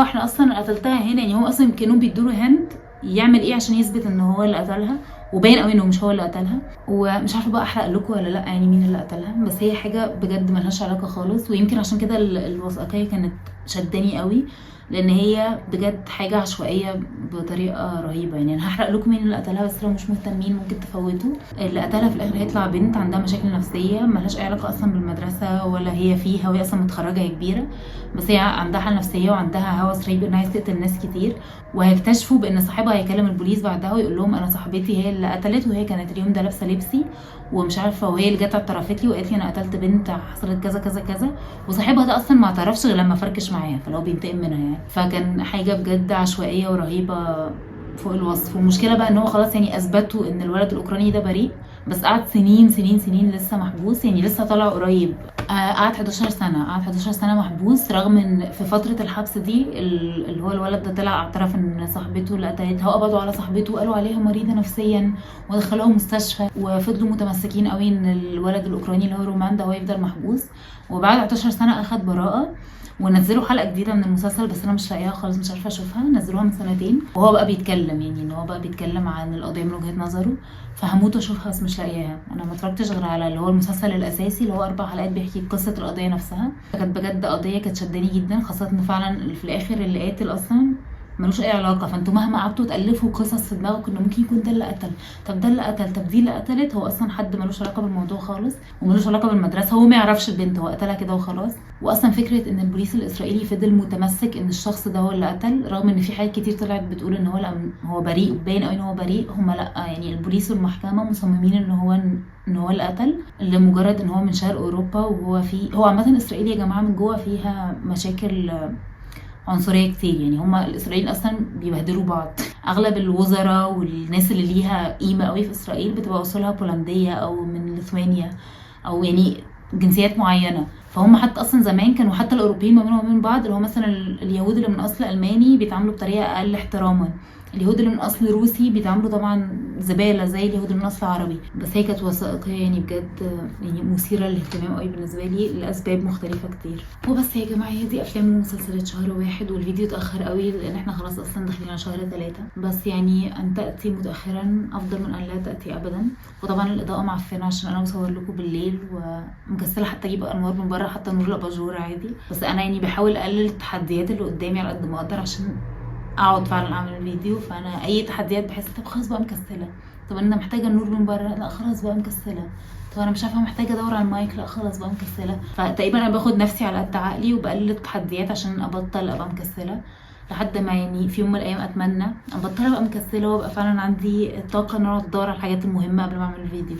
احنا اصلا قتلتها هنا. يعني هو اصلا كانوا بيدوا له هنت يعمل ايه عشان يثبت ان هو اللي قتلها، وباين قوي انه مش هو اللي قتلها. ومش عارفه بقى احرق لكم ولا لا يعني مين اللي قتلها، بس هي حاجه بجد ملهاش علاقه خالص. ويمكن عشان كده الوثائقيه كانت شداني قوي، لان هي بجد حاجه عشوائيه بطريقه رهيبه. يعني انا هحرق لكم مين اللي قتلها، بس لو مش مهتمين ممكن تفوتوا. اللي قتلها في الاخر هيطلع بنت عندها مشاكل نفسيه ملهاش اي علاقه اصلا بالمدرسه ولا هي فيها، وهي اصلا متخرجه، هي كبيره، بس هي عندها حاله نفسيه وعندها هوس رهيب انها تقتل ناس كتير. وهيكتشفوا بان صاحبها هيكلم البوليس بعدها ويقول لهم انا صاحبتي هي اللي قتلت، وهي كانت اليوم ده لابسه لبسي ومش عارفه، وهي اللي جت اعترفت لي وقالت لي انا قتلت بنت حصلت كذا كذا كذا. وصاحبها ده اصلا ما اعترفش غير لما فركش معاها، فلو بينتقم منها يعني. فكان حاجه بجد عشوائيه ورهيبه فوق الوصف. والمشكله بقى ان هو خلاص يعني اثبتوا ان الولد الاوكراني ده بريء، بس قعد سنين سنين سنين لسه محبوس. يعني لسه طالع قريب، قعد 11 سنه محبوس، رغم ان في فتره الحبس دي اللي هو الولد ده طلع اعترف ان صاحبته اللي قتلتها، وقبضوا على صاحبته وقالوا عليها مريضه نفسيا ودخلوها مستشفى. وفضلوا متمسكين قوي ان الولد الاوكراني اللي هو رومان ده هو يفضل محبوس. وبعد 11 سنه اخد براءه، ونزلوا حلقه جديده من المسلسل بس انا مش لاقيها خالص، مش عارفه اشوفها. نزلوها من سنتين وهو بقى بيتكلم، يعني ان هو بقى بيتكلم عن القضيه من وجهه نظره. فهموت اشوفها بس مش لاقياها. انا ما اتفرجتش غير على اللي هو المسلسل الاساسي اللي هو 4 حلقات بيحكي قصه القضيه نفسها. كانت بجد قضيه كانت شداني جدا، خاصه ان فعلا في الاخر اللي قاتل اصلا ملوش اي علاقه. فانتوا مهما قعدتوا تالفوا قصص في دماغكم انه ممكن يكون ده اللي قتل، طب ده اللي قتل، طب دي اللي قتلت، هو اصلا حد ملوش علاقه بالموضوع خالص وملوش علاقه بالمدرسه، هو ما يعرفش البنت، هو قتلها كده وخلاص. واصلا فكره ان البوليس الاسرائيلي فضل متمسك ان الشخص ده هو اللي قتل، رغم ان في حاجات كتير طلعت بتقول ان هو لا هو بريء وباين قوي ان هو بريء، هم لا يعني البوليس والمحكمه مصممين ان هو اللي قتل لمجرد ان هو من شرق اوروبا. وهو هو عامه اسرائيل يا جماعه من جوه فيها مشاكل عنصريه كتير. يعني هما الاسرائيليين اصلا بيبهدلوا بعض، اغلب الوزراء والناس اللي ليها قيمه قوي في اسرائيل بتبقى اصولها بولنديه او من ليثوانيا او يعني جنسيات معينه. فهم حتى اصلا زمان كانوا حتى الاوروبيين ما بينهم وبين بعض، اللي هو مثلا اليهود اللي من اصل الماني بيتعاملوا بطريقه اقل احتراما، اليهود اللي من اصل روسي بيتعاملوا طبعا زباله زي اليهود اللي من اصل عربي. بس هي كانت وثائقيه يعني بجد يعني مثيره للاهتمام قوي بالنسبه لي لاسباب مختلفه كتير. وبس يا جماعه هي دي افلام ومسلسلات شهر واحد، والفيديو اتاخر قوي لان احنا خلاص اصلا داخلين على شهر 3. بس يعني ان تاتي متاخرا افضل من ان لا تاتي ابدا. وطبعا الاضاءه معفنه عشان انا بصور لكم بالليل ومكسله حتى اجيب انوار من بره، حتى نور الاباجور عادي. بس انا يعني بحاول اقلل التحديات اللي قدامي على قد ما اقدر عشان اقعد فعلا اعمل الفيديو. فانا اي تحديات بحس طب خلاص بقى مكسله، طب انا محتاجه النور من بره، لا خلاص بقى مكسله، طب انا مش عارفه محتاجه ادور على المايك، لا خلاص بقى مكسله. فتقريبا انا باخد نفسي على قد عقلي وبقلل التحديات عشان ابطل ابقى مكسله، لحد ما يعني في يوم من الايام اتمنى ابطل ابقى مكسله وابقى فعلا عندي الطاقه ان انا ادور على الحاجات المهمه قبل ما اعمل الفيديو.